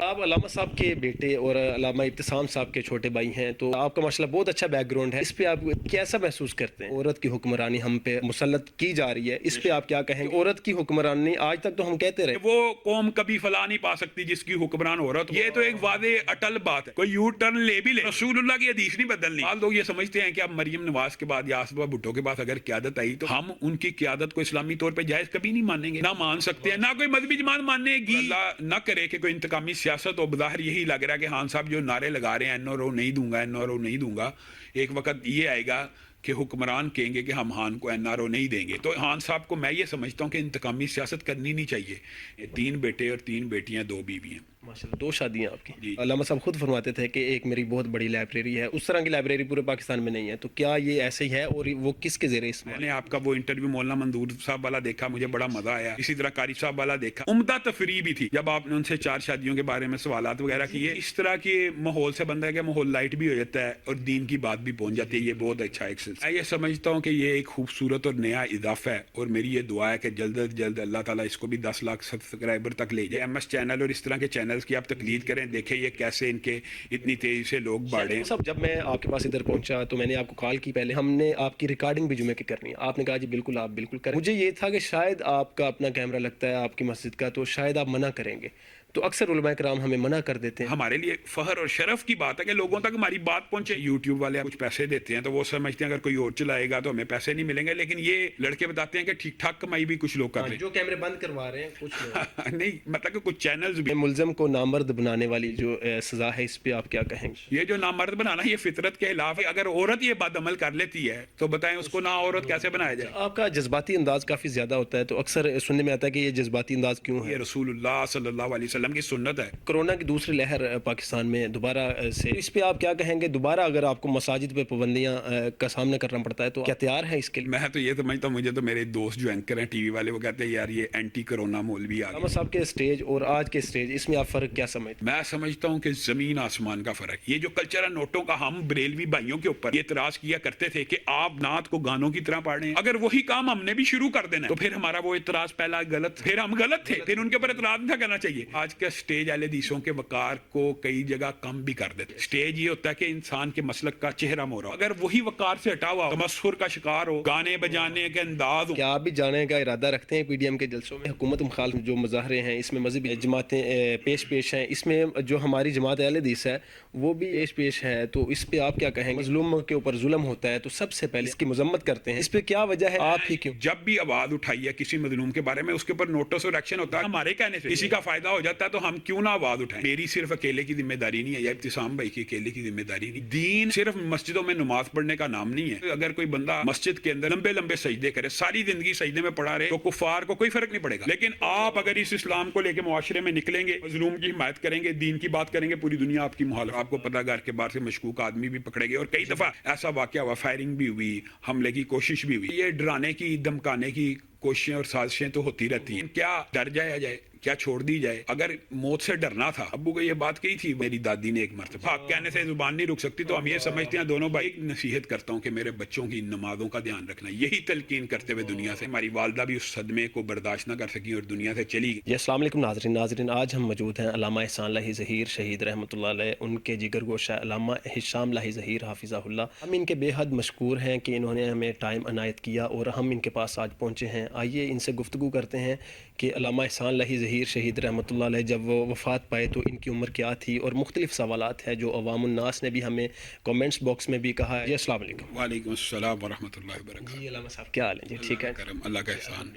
آپ علامہ صاحب کے بیٹے اور علامہ ابتسام صاحب کے چھوٹے بھائی ہیں، تو آپ کا ماشاءاللہ بہت اچھا بیک گراؤنڈ ہے. اس پہ آپ کیسا محسوس کرتے ہیں؟ عورت کی حکمرانی ہم پہ مسلط کی جا رہی ہے، اس پہ آپ کیا کہیں گے؟ عورت کی حکمرانی آج تک تو ہم کہتے رہے وہ قوم کبھی فلاح نہیں پا سکتی جس کی حکمران عورت. یہ تو ایک واضح اٹل بات ہے، کوئی یو ٹرن لے بھی لے رسول اللہ کی حدیث نہیں بدلنی. بعض لوگ یہ سمجھتے ہیں کہ اب مریم نواز کے بعد یا آصفہ بھٹو کے بعد اگر قیادت آئی تو ہم ان کی قیادت کو اسلامی طور پہ جائز کبھی نہیں مانیں گے، نہ مان سکتے ہیں، نہ کوئی مذہبی جماعت ماننے گی. اللہ نہ کرے کہ کوئی انتقامی سیاست، اور بظاہر یہی لگ رہا ہے کہ خان صاحب جو نعرے لگا رہے ہیں این اور او نہیں دوں گا، این اور او نہیں دوں گا، ایک وقت یہ آئے گا کہ حکمران کہیں گے کہ ہم خان کو این آر او نہیں دیں گے. تو خان صاحب کو میں یہ سمجھتا ہوں کہ انتقامی سیاست کرنی نہیں چاہیے. 3 بیٹے اور 3 بیٹیاں، 2 بیویاں. ماشاءاللہ 2 شادیاں آپ کی. جی. علامہ صاحب خود فرماتے تھے کہ ایک میری بہت بڑی لائبریری ہے، اس طرح کی لائبریری پورے پاکستان میں نہیں ہے. تو کیا یہ ایسے ہی ہے اور وہ کس کے زیر میں استعمال؟ نے آپ کا وہ انٹرویو مولانا منظور صاحب والا دیکھا، مجھے بڑا مزہ آیا. اسی طرح قاری صاحب والا دیکھا، عمدہ تفریح بھی تھی جب آپ نے ان سے 4 شادیوں کے بارے میں سوالات وغیرہ کیے. اس طرح کے ماحول سے بندہ ہے کہ ماحول لائٹ بھی ہو جاتا ہے اور دین کی بات بھی پہنچ جاتی ہے. یہ بہت اچھا ایکسس. میں یہ سمجھتا ہوں کہ یہ ایک خوبصورت اور نیا اضافہ ہے، اور میری یہ دعا ہے کہ جلد از جلد اللہ تعالیٰ اس کو بھی 10 لاکھ سبسکرائبر تک لے جائے. MS چینل اور اس طرح کے چینلز کی آپ تقلید کریں، دیکھیں یہ کیسے ان کے اتنی تیزی سے لوگ بڑھیں. صاحب جب میں آپ کے پاس ادھر پہنچا تو میں نے آپ کو کال کی، پہلے ہم نے آپ کی ریکارڈنگ بھی جمعے کی کرنی ہے. آپ نے کہا جی بالکل، آپ بالکل کریں. مجھے یہ تھا کہ شاید آپ کا اپنا کیمرہ لگتا ہے آپ کی مسجد کا، تو شاید آپ منع کریں گے. تو اکثر علماء کرام ہمیں منع کر دیتے ہیں. ہمارے لیے فخر اور شرف کی بات ہے کہ لوگوں تک ہماری بات پہنچے. یوٹیوب والے کچھ پیسے دیتے ہیں تو وہ سمجھتے ہیں اگر کوئی اور چلائے گا تو ہمیں پیسے نہیں ملیں گے، لیکن یہ لڑکے بتاتے ہیں کہ ٹھیک ٹھاک کمائی بھی کچھ لوگ کر رہے ہیں. جو کیمرے بند کروا رہے ہیں کچھ لوگ. نہیں، مطلب کہ کچھ چینلز بھی. ملزم کو نامرد بنانے والی جو سزا ہے، اس پہ آپ کیا کہیں گے؟ یہ جو نامرد بنانا یہ فطرت کے خلاف ہے. اگر عورت یہ بد عمل کر لیتی ہے تو بتائیں اس کو نا عورت کیسے بنایا جائے. آپ کا جذباتی انداز کافی زیادہ ہوتا ہے، تو اکثر سننے میں آتا ہے کہ یہ جذباتی انداز کیوں ہے؟ یہ رسول اللہ صلی اللہ علیہ وسلم کی سنت ہے. کورونا کی دوسری لہر پاکستان میں دوبارہ سے، اس پہ آپ کیا کہیں گے؟ دوبارہ اگر آپ کو مساجد پہ پابندیاں کا سامنا کرنا پڑتا ہے تو کیا تیار ہے اس کے لیے؟ میں تو یہ سمجھتا ہوں، مجھے تو میرے دوست جو اینکر ہیں ٹی وی والے وہ کہتے ہیں یار یہ اینٹی کرونا مولوی آ گیا. علامہ صاحب کے اسٹیج اور آج کے اسٹیج، اس میں آپ فرق کیا سمجھتے ہیں؟ میں سمجھتا ہوں کہ زمین آسمان کا فرق. یہ جو کلچر ہے نوٹوں کا، ہم بریلوی بھائیوں کے اوپر یہ اعتراض کیا کرتے تھے کہ آپ نعت کو گانوں کی طرح پڑھ رہے ہیں. اگر وہی کام ہم نے بھی شروع کر دینا تو پھر ہمارا وہ اعتراض پہلا غلط، پھر ہم غلط تھے، پھر ان کے اوپر اعتراض نہیں کرنا چاہیے. آج کا اسٹیج اہل حدیثوں کے وقار کو کئی جگہ کم بھی کر دیتے. اسٹیج یہ ہوتا ہے کہ انسان کے مسلک کا چہرہ مورا. اگر وہی وقار سے ہٹا ہوا تمسخر کا شکار ہو، گانے بجانے کے انداز ہو. کیا آپ بھی جانے کا ارادہ رکھتے ہیں PDM کے جلسوں میں؟ حکومت مخالف جو مظاہرے ہیں اس میں مذہبی جماعتیں پیش ہیں، اس میں جو ہماری جماعت اہل حدیث ہے وہ بھی پیش ہے، تو اس پہ آپ کیا کہیں گے؟ مظلوم کے اوپر ظلم ہوتا ہے تو سب سے پہلے اس کی مذمت کرتے ہیں، اس پہ کیا وجہ ہے؟ آپ ہی کیوں؟ جب بھی آواز اٹھائی ہے کسی مظلوم کے بارے میں، اس کے اوپر نوٹس اور ایکشن ہوتا ہے. ہمارے کہنے سے کسی کا فائدہ ہو جاتا ہے تو ہم کیوں نہ آواز اٹھائیں. میری صرف اکیلے کی ذمہ داری نہیں ہے، یا ابتسام بھائی کی اکیلے کی ذمہ داری نہیں. دین صرف مسجدوں میں نماز پڑھنے کا نام نہیں ہے. اگر کوئی بندہ مسجد کے اندر لمبے لمبے سجدے کرے، ساری زندگی سجدے میں پڑا رہے، تو کفار کو کوئی فرق نہیں پڑے گا. لیکن آپ اگر اس اسلام کو لے کے معاشرے میں نکلیں گے، مظلوم کی حمایت کریں گے، دین کی بات کریں گے، پوری دنیا آپ کی مخالف. آپ کو پتہ گھر کے باہر سے مشکوک آدمی بھی پکڑے گئے اور کئی دفعہ ایسا واقعہ ہوا، فائرنگ بھی ہوئی، حملے کی کوشش بھی ہوئی. یہ ڈرانے کی، دمکانے کی کوششیں اور سازشیں تو ہوتی رہتی ہیں. کیا ڈر جایا جائے؟ کیا چھوڑ دی جائے؟ اگر موت سے ڈرنا تھا، ابو کو یہ بات کہی تھی میری دادی نے ایک مرتبہ، حق کہنے سے زبان نہیں رک سکتی، تو ہم یہ سمجھتے ہیں دونوں بھائی. نصیحت کرتا ہوں کہ میرے بچوں کی نمازوں کا دھیان رکھنا، یہی تلقین کرتے ہوئے دنیا سے. ہماری والدہ بھی اس صدمے کو برداشت نہ کر سکی اور دنیا سے چلی گئی. جی السلام علیکم ناظرین، آج ہم موجود ہیں علامہ احسان لاہی ظہیر شہید رحمۃ اللہ علیہ، ان کے جگر گوشہ علامہ ہشام لاہی ظہیر حافظہ اللہ. ہم ان کے بے حد مشکور ہیں کہ انہوں نے ہمیں ٹائم عنایت کیا اور ہم ان کے پاس آج پہنچے ہیں. آئیے ان سے گفتگو کرتے ہیں کہ علامہ احسان لاہی ظہیر شہید رحمۃ اللہ علیہ جب وہ وفات پائے تو ان کی عمر کیا تھی، اور مختلف سوالات ہیں جو عوام الناس نے بھی ہمیں کامنٹس باکس میں بھی کہا ہے. جی السلام علیکم. وعلیکم السلام ورحمۃ اللہ وبرکاتہ. جی علامہ صاحب کیا حال ہے؟ جی ٹھیک ہے، کرم اللہ کا احسان.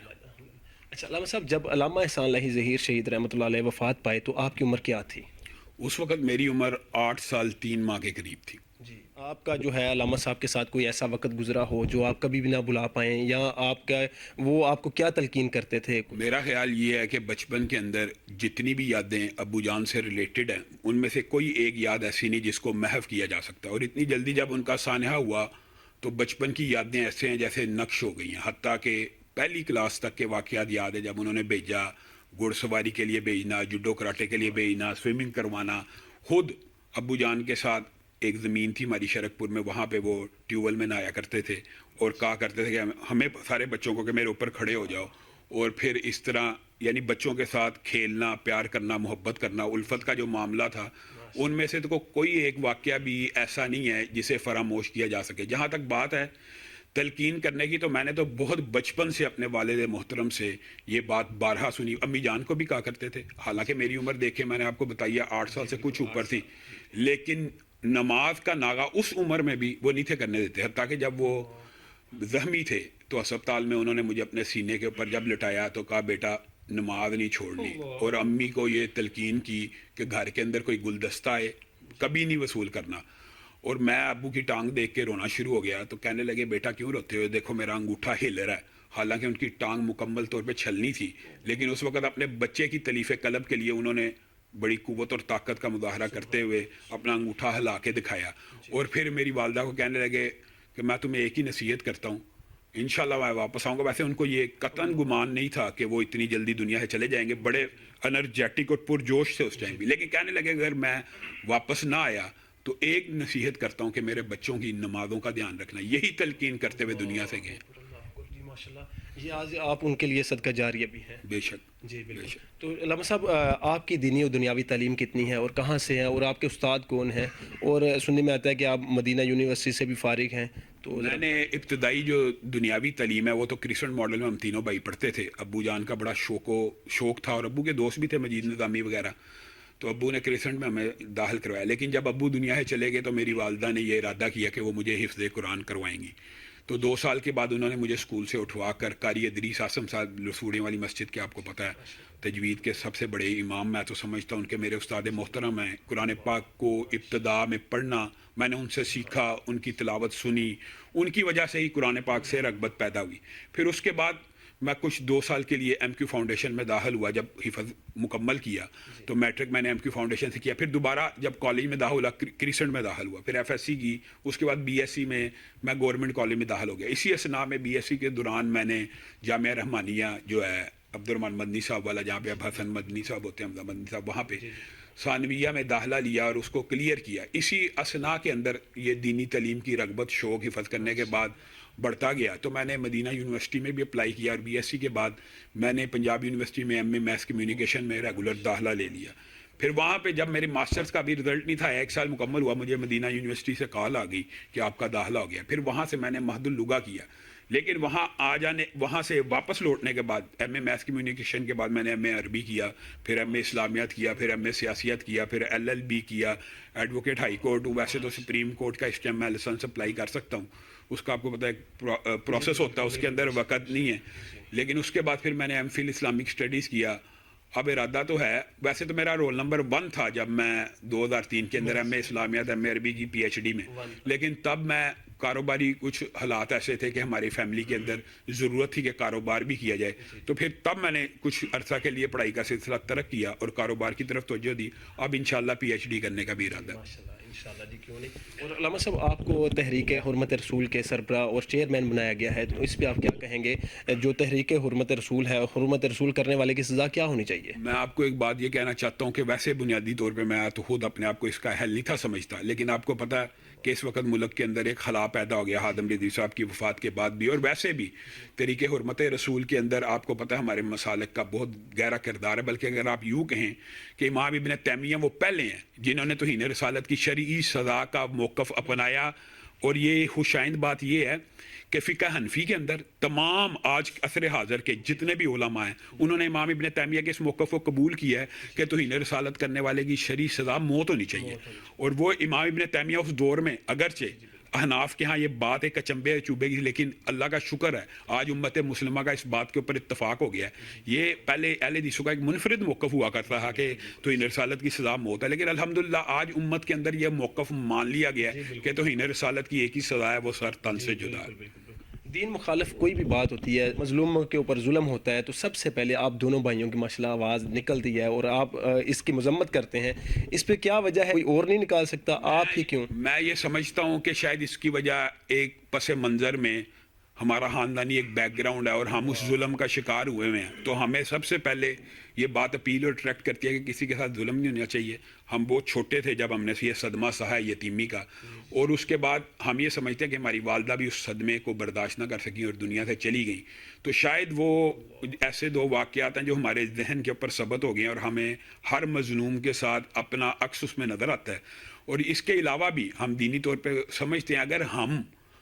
اچھا علامہ صاحب، جب علامہ احسان لاہی ظہیر شہید رحمۃ اللہ علیہ وفات پائے تو آپ کی عمر کیا تھی؟ اس وقت میری عمر 8 سال 3 ماہ کے قریب تھی. جی آپ کا جو ہے علامہ صاحب کے ساتھ کوئی ایسا وقت گزرا ہو جو آپ کبھی بھی نہ بھلا پائیں، یا آپ کا وہ آپ کو کیا تلقین کرتے تھے؟ میرا خیال یہ ہے کہ بچپن کے اندر جتنی بھی یادیں ابو جان سے ریلیٹڈ ہیں، ان میں سے کوئی ایک یاد ایسی نہیں جس کو محو کیا جا سکتا. اور اتنی جلدی جب ان کا سانحہ ہوا تو بچپن کی یادیں ایسے ہیں جیسے نقش ہو گئی ہیں. حتیٰ کہ پہلی کلاس تک کے واقعات یاد ہے، جب انہوں نے بھیجا گھڑ سواری کے لیے بھیجنا، جوڈو کراٹے کے لیے بھیجنا، سوئمنگ کروانا. خود ابو جان کے ساتھ ایک زمین تھی ہماری شرک پور میں، وہاں پہ وہ ٹیوبویل میں نہایا کرتے تھے اور کہا کرتے تھے کہ ہمیں سارے بچوں کو کہ میرے اوپر کھڑے ہو جاؤ. اور پھر اس طرح یعنی بچوں کے ساتھ کھیلنا، پیار کرنا، محبت کرنا، الفت کا جو معاملہ تھا، ان میں سے تو کوئی ایک واقعہ بھی ایسا نہیں ہے جسے فراموش کیا جا سکے. جہاں تک بات ہے تلقین کرنے کی، تو میں نے تو بہت بچپن سے اپنے والد محترم سے یہ بات بارہا سنی. امی جان کو بھی کہا کرتے تھے، حالانکہ میری عمر دیکھے میں نے آپ کو بتایا 8 سال سے کچھ اوپر تھی، لیکن نماز کا ناغہ اس عمر میں بھی وہ نہیں تھے کرنے دیتے. حتیٰ کہ جب وہ زخمی تھے تو اسپتال میں انہوں نے مجھے اپنے سینے کے اوپر جب لٹایا تو کہا بیٹا نماز نہیں چھوڑنی، اور امی کو یہ تلقین کی کہ گھر کے اندر کوئی گلدستہ ہے کبھی نہیں وصول کرنا. اور میں ابو کی ٹانگ دیکھ کے رونا شروع ہو گیا. تو کہنے لگے بیٹا کیوں روتے ہو، دیکھو میرا انگوٹھا ہل رہا ہے. حالانکہ ان کی ٹانگ مکمل طور پہ چھلنی تھی، لیکن اس وقت اپنے بچے کی تلیف قلب کے لیے انہوں نے بڑی قوت اور طاقت کا مظاہرہ کرتے ہوئے اپنا انگوٹھا ہلا کے دکھایا. اور پھر میری والدہ کو کہنے لگے کہ میں تمہیں ایک ہی نصیحت کرتا ہوں، انشاءاللہ میں واپس آؤں گا. ویسے ان کو یہ قطعاً گمان نہیں تھا کہ وہ اتنی جلدی دنیا سے چلے جائیں گے، بڑے انرجیٹک اور پرجوش تھے اس ٹائم بھی. لیکن کہنے لگے اگر میں واپس نہ آیا تو ایک نصیحت کرتا ہوں کہ میرے بچوں کی نمازوں کا دھیان رکھنا. یہی تلقین کرتے ہوئے دنیا سے گئے. جی ماشاءاللہ، یہ آج آپ ان کے لیے صدقہ جاریہ بھی ہیں. بے شک. جی بالکل. تو علامہ صاحب آپ کی دینی اور دنیاوی تعلیم کتنی ہے اور کہاں سے ہیں، اور آپ کے استاد کون ہیں، اور سننے میں آتا ہے کہ آپ مدینہ یونیورسٹی سے بھی فارغ ہیں. تو میں نے ابتدائی جو دنیاوی تعلیم ہے وہ تو کرسچن ماڈل میں ہم تینوں بھائی پڑھتے تھے. ابو جان کا بڑا شوق تھا، اور ابو کے دوست بھی تھے مجید نظامی وغیرہ، تو ابو نے کرسچن میں ہمیں داخل کروایا. لیکن جب ابو دنیا سے چلے گئے تو میری والدہ نے یہ ارادہ کیا کہ وہ مجھے حفظ قرآن کروائیں گی. تو 2 سال کے بعد انہوں نے مجھے اسکول سے اٹھوا کر قاری ادریس آسم صاحب لسوڑے والی مسجد کے، آپ کو پتہ ہے تجوید کے سب سے بڑے امام میں تو سمجھتا ہوں کہ میرے استاد محترم ہیں. قرآن پاک کو ابتدا میں پڑھنا میں نے ان سے سیکھا، ان کی تلاوت سنی، ان کی وجہ سے ہی قرآن پاک سے رغبت پیدا ہوئی. پھر اس کے بعد میں کچھ 2 سال کے لیے ایم کیو فاؤنڈیشن میں داخل ہوا. جب حفظ مکمل کیا تو میٹرک میں نے ایم کیو فاؤنڈیشن سے کیا. پھر دوبارہ جب کالج میں داخل ہوا کرسچن میں داخل ہوا، پھر ایف ایس سی کی. اس کے بعد بی ایس سی میں گورنمنٹ کالج میں داخل ہو گیا. اسی اثناء میں بی ایس سی کے دوران میں نے جامعہ رحمانیہ جو ہے عبد الرحمن مدنی صاحب والا، جہاں پہ اب حسن مدنی صاحب ہوتے ہیں، حمزہ مدنی صاحب، وہاں پہ ثانویہ میں داخلہ لیا اور اس کو کلیئر کیا. اسی اثناء کے اندر یہ دینی تعلیم کی رغبت، شوق حفظ کرنے کے بعد بڑھتا گیا. تو میں نے مدینہ یونیورسٹی میں بھی اپلائی کیا، اور بی ایس سی کے بعد میں نے پنجاب یونیورسٹی میں ایم اے میس کمیونیکیشن میں ریگولر داخلہ لے لیا. پھر وہاں پہ جب میرے ماسٹرز کا بھی رزلٹ نہیں تھا، 1 سال مکمل ہوا، مجھے مدینہ یونیورسٹی سے کال آ گئی کہ آپ کا داخلہ ہو گیا. پھر وہاں سے میں نے مہد اللغہ کیا. لیکن وہاں سے واپس لوٹنے کے بعد ایم اے میس کمیونیکیشن کے بعد میں نے ایم اے عربی کیا، پھر ایم اے اسلامیات کیا، پھر ایم اے سیاسیات کیا، پھر ایل ایل بی کیا، ایڈوکیٹ ہائی کورٹ. ویسے تو سپریم کورٹ کا اس ٹائم میں لائسنس اپلائی کر سکتا ہوں، اس کا آپ کو پتہ ہے پروسیس ہوتا ہے، اس کے اندر وقت نہیں ہے. لیکن اس کے بعد پھر میں نے ایم فل اسلامک اسٹڈیز کیا. اب ارادہ تو ہے، ویسے تو میرا رول نمبر 1 تھا جب میں 2003 کے اندر ایم اے اسلامیات ایم اے عربی کی پی ایچ ڈی میں، لیکن تب میں کاروباری کچھ حالات ایسے تھے کہ ہماری فیملی کے اندر ضرورت تھی کہ کاروبار بھی کیا جائے. تو پھر تب میں نے کچھ عرصہ کے لیے پڑھائی کا سلسلہ ترک کیا اور کاروبار کی طرف توجہ دی. اب انشاءاللہ پی ایچ ڈی کرنے کا بھی ارادہ ہے. انشاءاللہ جی، کیوں نہیں. اور علامہ صاحب آپ کو تحریک حرمت رسول کے سربراہ اور چیئرمین بنایا گیا ہے، تو اس پہ آپ کیا کہیں گے؟ جو تحریک حرمت رسول ہے، حرمت رسول کرنے والے کی سزا کیا ہونی چاہیے؟ میں آپ کو ایک بات یہ کہنا چاہتا ہوں کہ ویسے بنیادی طور پہ میں تو خود اپنے آپ کو اس کا اہل نہیں تھا سمجھتا، لیکن آپ کو پتہ ہے کہ اس وقت ملک کے اندر ایک خلا پیدا ہو گیا ہادم رضوی صاحب کی وفات کے بعد بھی. اور ویسے بھی طریقے حرمت رسول کے اندر آپ کو پتہ ہے ہمارے مسالک کا بہت گہرا کردار ہے. بلکہ اگر آپ یوں کہیں کہ امام ابن تیمیہ وہ پہلے ہیں جنہوں نے توہین رسالت کی شرعی سزا کا موقف اپنایا. اور یہ خوشائند بات یہ ہے کہ فقہ حنفی کے اندر تمام آج عصر حاضر کے جتنے بھی علماء ہیں انہوں نے امام ابن تیمیہ کے اس موقف کو قبول کیا ہے کہ توہین رسالت کرنے والے کی شرعی سزا موت ہونی چاہیے. اور وہ امام ابن تیمیہ اس دور میں اگرچہ احناف کے ہاں یہ بات ایک کچمبے چوبے کی، لیکن اللہ کا شکر ہے آج امت مسلمہ کا اس بات کے اوپر اتفاق ہو گیا ہے. یہ پہلے اہل حدیثوں کا ایک منفرد موقف ہوا کرتا تھا کہ توہین رسالت کی سزا موت ہے، لیکن الحمدللہ آج امت کے اندر یہ موقف مان لیا گیا ہے کہ توہین رسالت کی ایک ہی سزا ہے، وہ سر تن سے جدا ہے. دین مخالف کوئی بھی بات ہوتی ہے، مظلوم کے اوپر ظلم ہوتا ہے، تو سب سے پہلے آپ دونوں بھائیوں کی ماشاءاللہ آواز نکلتی ہے اور آپ اس کی مذمت کرتے ہیں. اس پہ کیا وجہ ہے؟ کوئی اور نہیں نکال سکتا، آپ ہی کیوں؟ میں یہ سمجھتا ہوں کہ شاید اس کی وجہ ایک پس منظر میں ہمارا خاندانی ایک بیک گراؤنڈ ہے اور ہم اس ظلم کا شکار ہوئے ہوئے ہیں، تو ہمیں سب سے پہلے یہ بات اپیل اور اٹریکٹ کرتی ہے کہ کسی کے ساتھ ظلم نہیں ہونا چاہیے. ہم بہت چھوٹے تھے جب ہم نے یہ صدمہ سہا ہے یتیمی کا، اور اس کے بعد ہم یہ سمجھتے ہیں کہ ہماری والدہ بھی اس صدمے کو برداشت نہ کر سکیں اور دنیا سے چلی گئیں. تو شاید وہ ایسے دو واقعات ہیں جو ہمارے ذہن کے اوپر ثبت ہو گئے ہیں اور ہمیں ہر مظلوم کے ساتھ اپنا عکس اس میں نظر آتا ہے. اور اس کے علاوہ بھی ہم دینی طور پہ سمجھتے ہیں اگر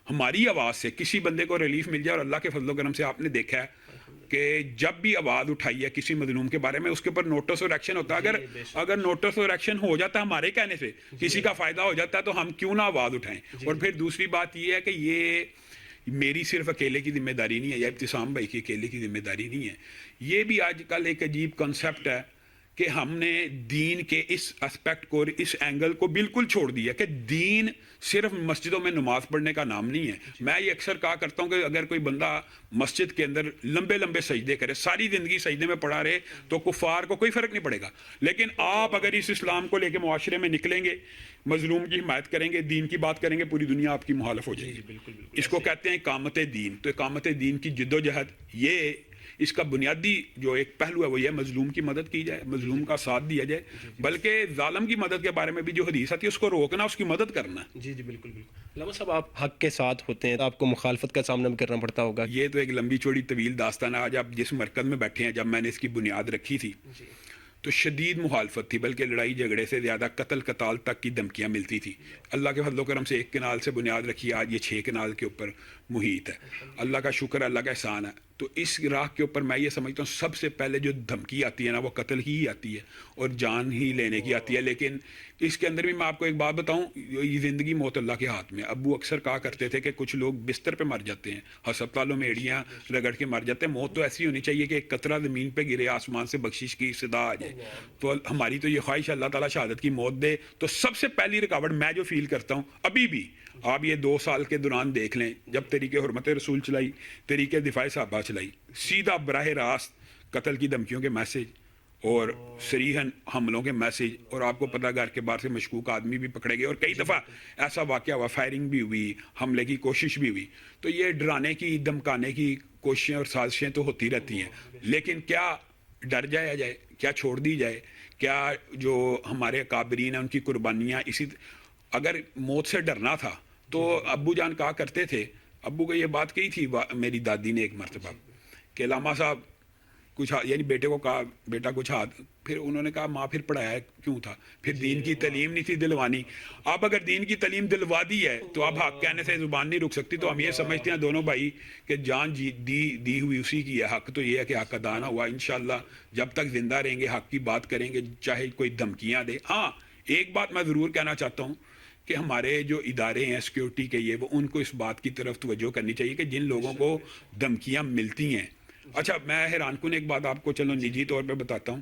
ہماری آواز سے کسی بندے کو ریلیف مل جائے، اور اللہ کے فضل و کرم سے آپ نے دیکھا ہے کہ جب بھی آواز اٹھائی ہے کسی مظلوم کے بارے میں اس کے اوپر نوٹس اور ایکشن ہوتا ہے. اگر نوٹس اور ایکشن ہو جاتا ہے ہمارے کہنے سے کسی کا فائدہ ہو جاتا ہے تو ہم کیوں نہ آواز اٹھائیں. اور پھر دوسری بات یہ ہے کہ یہ میری صرف اکیلے کی ذمہ داری نہیں ہے یا ابتسام بھائی کی اکیلے کی ذمہ داری نہیں ہے. یہ بھی آج کل ایک عجیب کنسیپٹ ہے کہ ہم نے دین کے اس اسپیکٹ کو، اس اینگل کو بالکل چھوڑ دیا کہ دین صرف مسجدوں میں نماز پڑھنے کا نام نہیں ہے. میں یہ اکثر کہا کرتا ہوں کہ اگر کوئی بندہ مسجد کے اندر لمبے لمبے سجدے کرے، ساری زندگی سجدے میں پڑا رہے، تو کفار کو کوئی فرق نہیں پڑے گا. لیکن آپ اگر اس اسلام کو لے کے معاشرے میں نکلیں گے، مظلوم کی حمایت کریں گے، دین کی بات کریں گے، پوری دنیا آپ کی مخالف ہو جائے گی. اس کو کہتے ہیں اقامت دین. تو اقامت دین کی جد و جہد، یہ اس کا بنیادی جو ایک پہلو ہے وہ یہ مظلوم کی مدد کی جائے، مظلوم کا ساتھ دیا جائے، بلکہ ظالم کی مدد کے بارے میں بھی جو حدیث آتی ہے اس کو روکنا، اس کی مدد کرنا. جی بالکل. علامہ صاحب آپ حق کے ساتھ ہوتے ہیں تو آپ کو مخالفت کا سامنا بھی کرنا پڑتا ہوگا. یہ تو ایک لمبی چوڑی طویل داستان ہے. آج آپ جس مرکز میں بیٹھے ہیں، جب میں نے اس کی بنیاد رکھی تھی تو شدید مخالفت تھی، بلکہ لڑائی جھگڑے سے زیادہ قتل قتال تک کی دھمکیاں ملتی تھی. اللہ کے فضل و کرم سے ایک کنال سے بنیاد رکھی، آج یہ 6 کنال کے اوپر محیط ہے. اللہ کا شکر ہے، اللہ کا احسان ہے. تو اس راہ کے اوپر میں یہ سمجھتا ہوں سب سے پہلے جو دھمکی آتی ہے نا، وہ قتل ہی آتی ہے اور جان ہی لینے کی آتی ہے. لیکن اس کے اندر بھی میں آپ کو ایک بات بتاؤں، یہ زندگی موت اللہ کے ہاتھ میں. ابو اکثر کہا کرتے تھے کہ کچھ لوگ بستر پہ مر جاتے ہیں، ہسپتالوں میں ایڑیاں رگڑ کے مر جاتے ہیں. موت تو ایسی ہونی چاہیے کہ ایک قطرہ زمین پہ گرے، آسمان سے بخشش کی صدا آ جائے. تو ہماری تو یہ خواہش ہے اللہ تعالیٰ شہادت کی موت دے. تو سب سے پہلی رکاوٹ میں جو فیل کرتا ہوں ابھی بھی، آپ یہ 2 سال کے دوران دیکھ لیں، جب طریقے حرمت رسول چلائی، طریقے دفاع صحابہ چلائی، سیدھا براہ راست قتل کی دھمکیوں کے میسج اور صریحاً حملوں کے میسج. اور آپ کو پتہ گھر کے باہر سے مشکوک آدمی بھی پکڑے گئے اور کئی دفعہ ایسا واقعہ ہوا، فائرنگ بھی ہوئی، حملے کی کوشش بھی ہوئی. تو یہ ڈرانے کی، دھمکانے کی کوششیں اور سازشیں تو ہوتی رہتی ہیں. لیکن کیا ڈر جایا جائے؟ کیا چھوڑ دی جائے؟ کیا جو ہمارے اکابرین ہیں ان کی قربانیاں اگر موت سے ڈرنا تھا تو ابو جان کہا کرتے تھے، ابو کو یہ بات کہی تھی میری دادی نے ایک مرتبہ کہ علامہ صاحب کچھ، یعنی بیٹے کو کہا بیٹا کچھ ہاتھ، پھر انہوں نے کہا ماں پھر پڑھایا کیوں تھا؟ پھر دین کی تعلیم نہیں تھی دلوانی. آپ اگر دین کی تعلیم دلوا دی ہے تو اب حق کہنے سے زبان نہیں رک سکتی. تو ہم یہ سمجھتے ہیں دونوں بھائی کہ جان دی ہوئی اسی کی ہے. حق تو یہ ہے کہ حق ادا نہ ہوا. انشاءاللہ جب تک زندہ رہیں گے حق کی بات کریں گے، چاہے کوئی دھمکیاں دے. ہاں ایک بات میں ضرور کہنا چاہتا ہوں کہ ہمارے جو ادارے ہیں سیکیورٹی کے، وہ ان کو اس بات کی طرف توجہ کرنی چاہیے کہ جن لوگوں کو دھمکیاں ملتی ہیں. اچھا میں حیران کن ایک بات آپ کو چلو نجی طور پہ بتاتا ہوں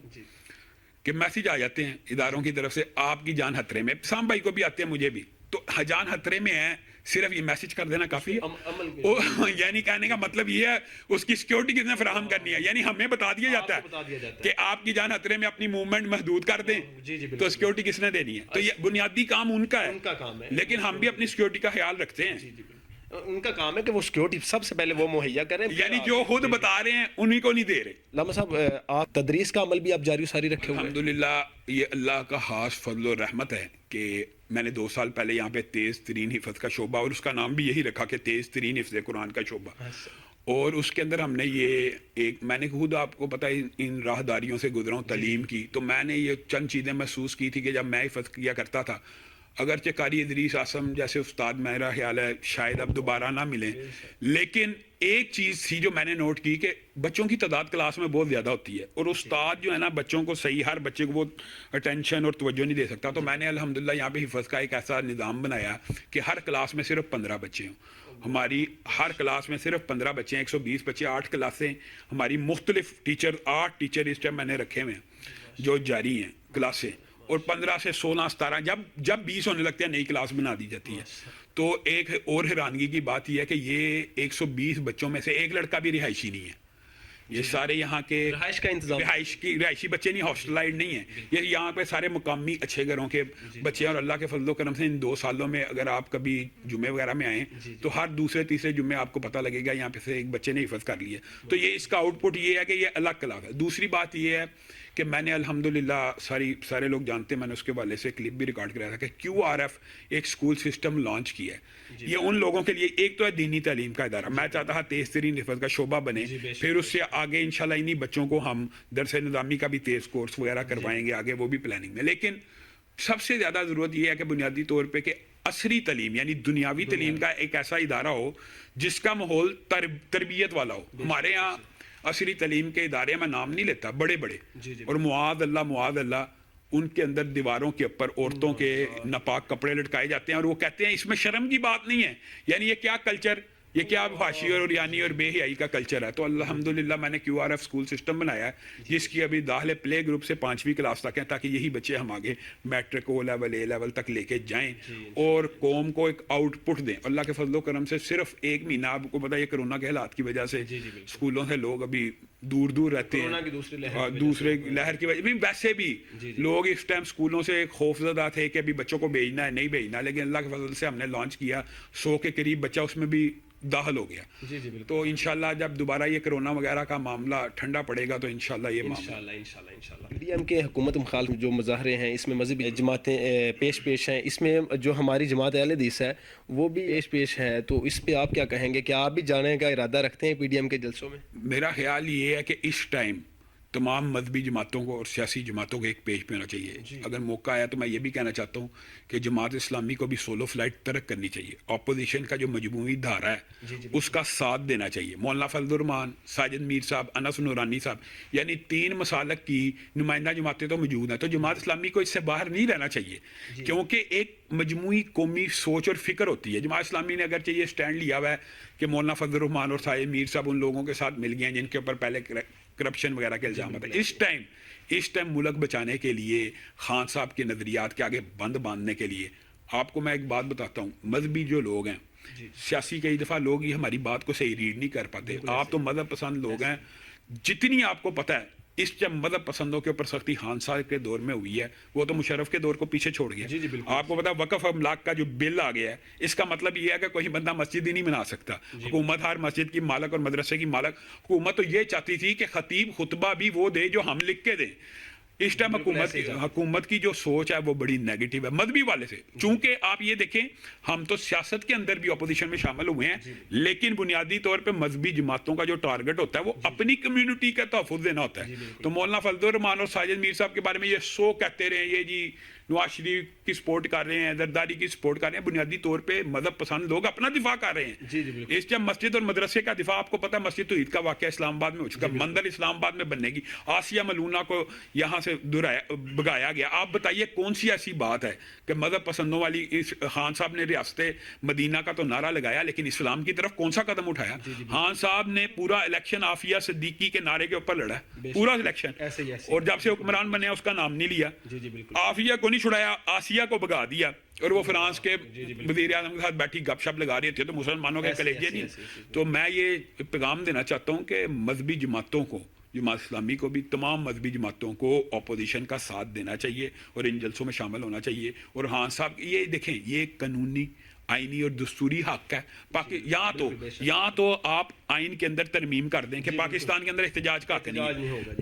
کہ میسج آ جاتے ہیں اداروں کی طرف سے، آپ کی جان خطرے میں. سام بھائی کو بھی آتے ہیں، مجھے بھی. تو جان خطرے میں ہے، صرف یہ میسج کر دینا کافی ہے. یعنی کہنے کا مطلب یہ ہے اس کی سیکیورٹی کس نے فراہم کرنی ہے. یعنی ہمیں بتا دیا جاتا ہے کہ آپ کی جان خطرے میں، اپنی موومنٹ محدود کر دیں، تو سیکیورٹی کس نے دینی ہے؟ تو یہ بنیادی کام ان کا ہے، لیکن ہم بھی اپنی سیکیورٹی کا خیال رکھتے ہیں. ان کا کام ہے کہ وہ سیکیورٹی سب سے پہلے وہ مہیا کریں، یعنی جو خود بتا رہے ہیں انہی کو نہیں دے رہے. علامہ صاحب آپ تدریس کا عمل بھی آپ جاری و ساری رکھے ہوئے ہیں. الحمدللہ یہ اللہ کا خاص فضل و رحمت ہے کہ میں نے 2 سال پہلے یہاں پہ تیز ترین حفظ کا شعبہ، اور اس کا نام بھی یہی رکھا کہ تیز ترین حفظ قرآن کا شعبہ. اور اس کے اندر ہم نے میں نے خود آپ کو پتہ ہے ان راہداریوں سے گزرا ہوں تعلیم کی. تو میں نے یہ چند چیزیں محسوس کی تھی کہ جب میں حفظ کیا کرتا تھا، اگرچہ قاری ادریس اعظم جیسے استاد میرا خیال ہے شاید اب دوبارہ نہ ملیں، لیکن ایک چیز تھی جو میں نے نوٹ کی کہ بچوں کی تعداد کلاس میں بہت زیادہ ہوتی ہے، اور استاد جو ہے نا بچوں کو صحیح، ہر بچے کو وہ اٹینشن اور توجہ نہیں دے سکتا. تو میں نے الحمدللہ یہاں پہ حفظ کا ایک ایسا نظام بنایا کہ ہر کلاس میں صرف 15 بچے ہوں. ہماری ہر کلاس میں صرف 15 بچے ہیں، 120 بچے، 8 کلاسیں ہماری مختلف ٹیچر، 8 ٹیچر اس ٹائم میں نے رکھے ہوئے ہیں جو جاری ہیں کلاسیں. اور 15 سے 16 17 جب 20 ہونے لگتے ہیں نئی کلاس بنا دی جاتی ہے. تو ایک اور حیرانگی کی بات یہ ہے کہ یہ 120 بچوں میں سے ایک لڑکا بھی رہائشی نہیں ہے. یہ سارے یہاں کے رہائش کا انتظام، رہائشی بچے نہیں، ہاسٹلائزڈ نہیں ہیں، یہ یہاں پہ سارے مقامی اچھے گھروں کے بچے ہیں. اور اللہ کے فضل و کرم سے ان 2 سالوں میں اگر آپ کبھی جمعے وغیرہ میں آئیں تو ہر دوسرے تیسرے جمعے آپ کو پتہ لگے گا یہاں پہ سے ایک بچے نے حفظ کر لیا. تو یہ اس کا آؤٹ پٹ یہ ہے کہ یہ الگ کلاس ہے. دوسری بات یہ ہے کہ میں نے الحمدللہ سارے لوگ جانتے ہیں، میں نے اس کے والے سے کلپ بھی ریکارڈ کرایا تھا کہ QRF ایک اسکول سسٹم لانچ کیا ہے. یہ ان لوگوں کے لیے ایک تو ہے دینی تعلیم کا ادارہ، میں چاہتا ہوں تیز ترین حفظ کا شعبہ بنے، پھر اس سے آگے انشاءاللہ انہی بچوں کو ہم درس نظامی کا بھی تیز کورس وغیرہ کروائیں گے آگے، وہ بھی پلاننگ میں. لیکن سب سے زیادہ ضرورت یہ ہے کہ بنیادی طور پہ کہ عصری تعلیم یعنی دنیاوی تعلیم کا ایک ایسا ادارہ ہو جس کا ماحول تربیت والا ہو. ہمارے یہاں عصری تعلیم کے ادارے میں نام نہیں لیتا، بڑے اور معاذ اللہ ان کے اندر دیواروں کے اوپر عورتوں کے ناپاک کپڑے لٹکائے جاتے ہیں اور وہ کہتے ہیں اس میں شرم کی بات نہیں ہے. یعنی یہ کیا کلچر، یہ کیا فحاشی اور عریانی اور بے حیائی کا کلچر ہے. تو الحمدللہ میں نے QRF اسکول سسٹم بنایا ہے جس کی ابھی داخلے پلے گروپ سے 5ویں کلاس تک ہیں، تاکہ یہی بچے ہم آگے matric O level A level تک لے کے جائیں اور قوم کو ایک آؤٹ پٹ دیں. اللہ کے فضل و کرم سے صرف 1 مہینہ، آپ کو پتہ ہے کرونا کے حالات کی وجہ سے اسکولوں سے لوگ ابھی دور رہتے ہیں، دوسرے لہر کی وجہ ویسے بھی لوگ اس ٹائم اسکولوں سے خوف زدہ تھے کہ ابھی بچوں کو بھیجنا ہے نہیں بھیجنا، لیکن اللہ کے فضل سے ہم نے لانچ کیا، 100 کے قریب بچہ اس میں بھی داخل ہو گیا. تو انشاءاللہ جب دوبارہ یہ کرونا وغیرہ کا معاملہ ٹھنڈا پڑے گا تو انشاءاللہ یہ انشاءاللہ PDM کے حکومت مخالف جو مظاہرے ہیں اس میں مذہبی جماعتیں پیش ہیں، اس میں جو ہماری جماعت اہل حدیث ہے وہ بھی پیش ہے. تو اس پہ آپ کیا کہیں گے؟ کیا آپ بھی جانے کا ارادہ رکھتے ہیں PDM کے جلسوں میں؟ میرا خیال یہ ہے کہ اس ٹائم تمام مذہبی جماعتوں کو اور سیاسی جماعتوں کو ایک پیج پہ ہونا چاہیے. اگر موقع آیا تو میں یہ بھی کہنا چاہتا ہوں کہ جماعت اسلامی کو بھی سولو فلائٹ ترک کرنی چاہیے. اپوزیشن کا جو مجموعی دھارا ہے اس کا ساتھ دینا چاہیے. مولانا فضل الرحمان، ساجد میر صاحب، انس نورانی صاحب، یعنی 3 مسالک کی نمائندہ جماعتیں تو موجود ہیں. تو جماعت اسلامی کو اس سے باہر نہیں رہنا چاہیے کیونکہ ایک مجموعی قومی سوچ اور فکر ہوتی ہے. جماعت اسلامی نے اگرچہ یہ سٹینڈ لیا ہوا ہے کہ مولانا فضل الرحمان اور ساجد میر صاحب ان لوگوں کے ساتھ مل گئے ہیں جن کے اوپر پہلے کرپشن وغیرہ کے الزامات ہیں. اس ٹائم ملک بچانے کے لیے، خان صاحب کے نظریات کے آگے بند باندھنے کے لیے، آپ کو میں ایک بات بتاتا ہوں، مذہبی جو لوگ ہیں، سیاسی کئی دفعہ لوگ یہ ہماری بات کو صحیح ریڈ نہیں کر پاتے. آپ تو مذہب پسند لوگ ہیں، جتنی آپ کو پتہ ہے اس جب مذہب پسندوں کے اوپر سختی خان صاحب کے دور میں ہوئی ہے وہ تو مشرف کے دور کو پیچھے چھوڑ گیا. آپ کو پتا وقف املاک کا جو بل آ گیا ہے اس کا مطلب یہ ہے کہ کوئی بندہ مسجد ہی نہیں بنا سکتا. حکومت ہر مسجد کی مالک اور مدرسے کی مالک. حکومت تو یہ چاہتی تھی کہ خطیب خطبہ بھی وہ دے جو ہم لکھ کے دیں. اس ٹائم حکومت کی جو سوچ ہے وہ بڑی نیگیٹو ہے مذہبی والے سے. چونکہ آپ یہ دیکھیں ہم تو سیاست کے اندر بھی اپوزیشن میں شامل ہوئے ہیں لیکن بنیادی طور پہ مذہبی جماعتوں کا جو ٹارگٹ ہوتا ہے وہ اپنی کمیونٹی کا تحفظ دینا ہوتا ہے. تو مولانا فضل الرحمان اور ساجد میر صاحب کے بارے میں یہ کہتے رہے ہیں یہ جی نواز شریف کی سپورٹ کر رہے ہیں، زرداری کی سپورٹ کر رہے ہیں. بنیادی طور پہ مذہب پسند لوگ اپنا دفاع کر رہے ہیں. اس جب مسجد اور مدرسے کا دفاع آپ کو پتا ہے مسجد توحید کا واقعہ اسلام آباد میں ہو چکا، مندر اسلام آباد میں بننے کی، آسیہ ملونہ کو یہاں سے بگایا گیا. آپ بتائیے کون سی ایسی بات ہے کہ مذہب پسندوں والی خان صاحب نے ریاست مدینہ کا تو نعرہ لگایا لیکن اسلام کی طرف کون سا قدم اٹھایا؟ خان صاحب نے پورا الیکشن آفیہ صدیقی کے نعرے کے اوپر لڑا، پورا الیکشن، اور جب سے حکمران بنے اس کا نام نہیں لیا. آفیہ کو نہیں چھڑایا، آسیہ کو بگا دیا اور وہ فرانس کے وزیر اعظم کے ساتھ بیٹھی گپ شپ لگا رہی تھی. تو مسلمانوں کے کلیجے نہیں. تو میں یہ پیغام دینا چاہتا ہوں کہ مذہبی جماعتوں کو، جماعت اسلامی کو بھی، تمام مذہبی جماعتوں کو اپوزیشن کا ساتھ دینا چاہیے اور ان جلسوں میں شامل ہونا چاہیے. اور خان صاحب یہ دیکھیں یہ قانونی، آئینی اور دستوری حق ہے. یہاں تو آپ آئین کے اندر ترمیم کر دیں کہ پاکستان کے اندر احتجاج کا حق نہیں ہوگا.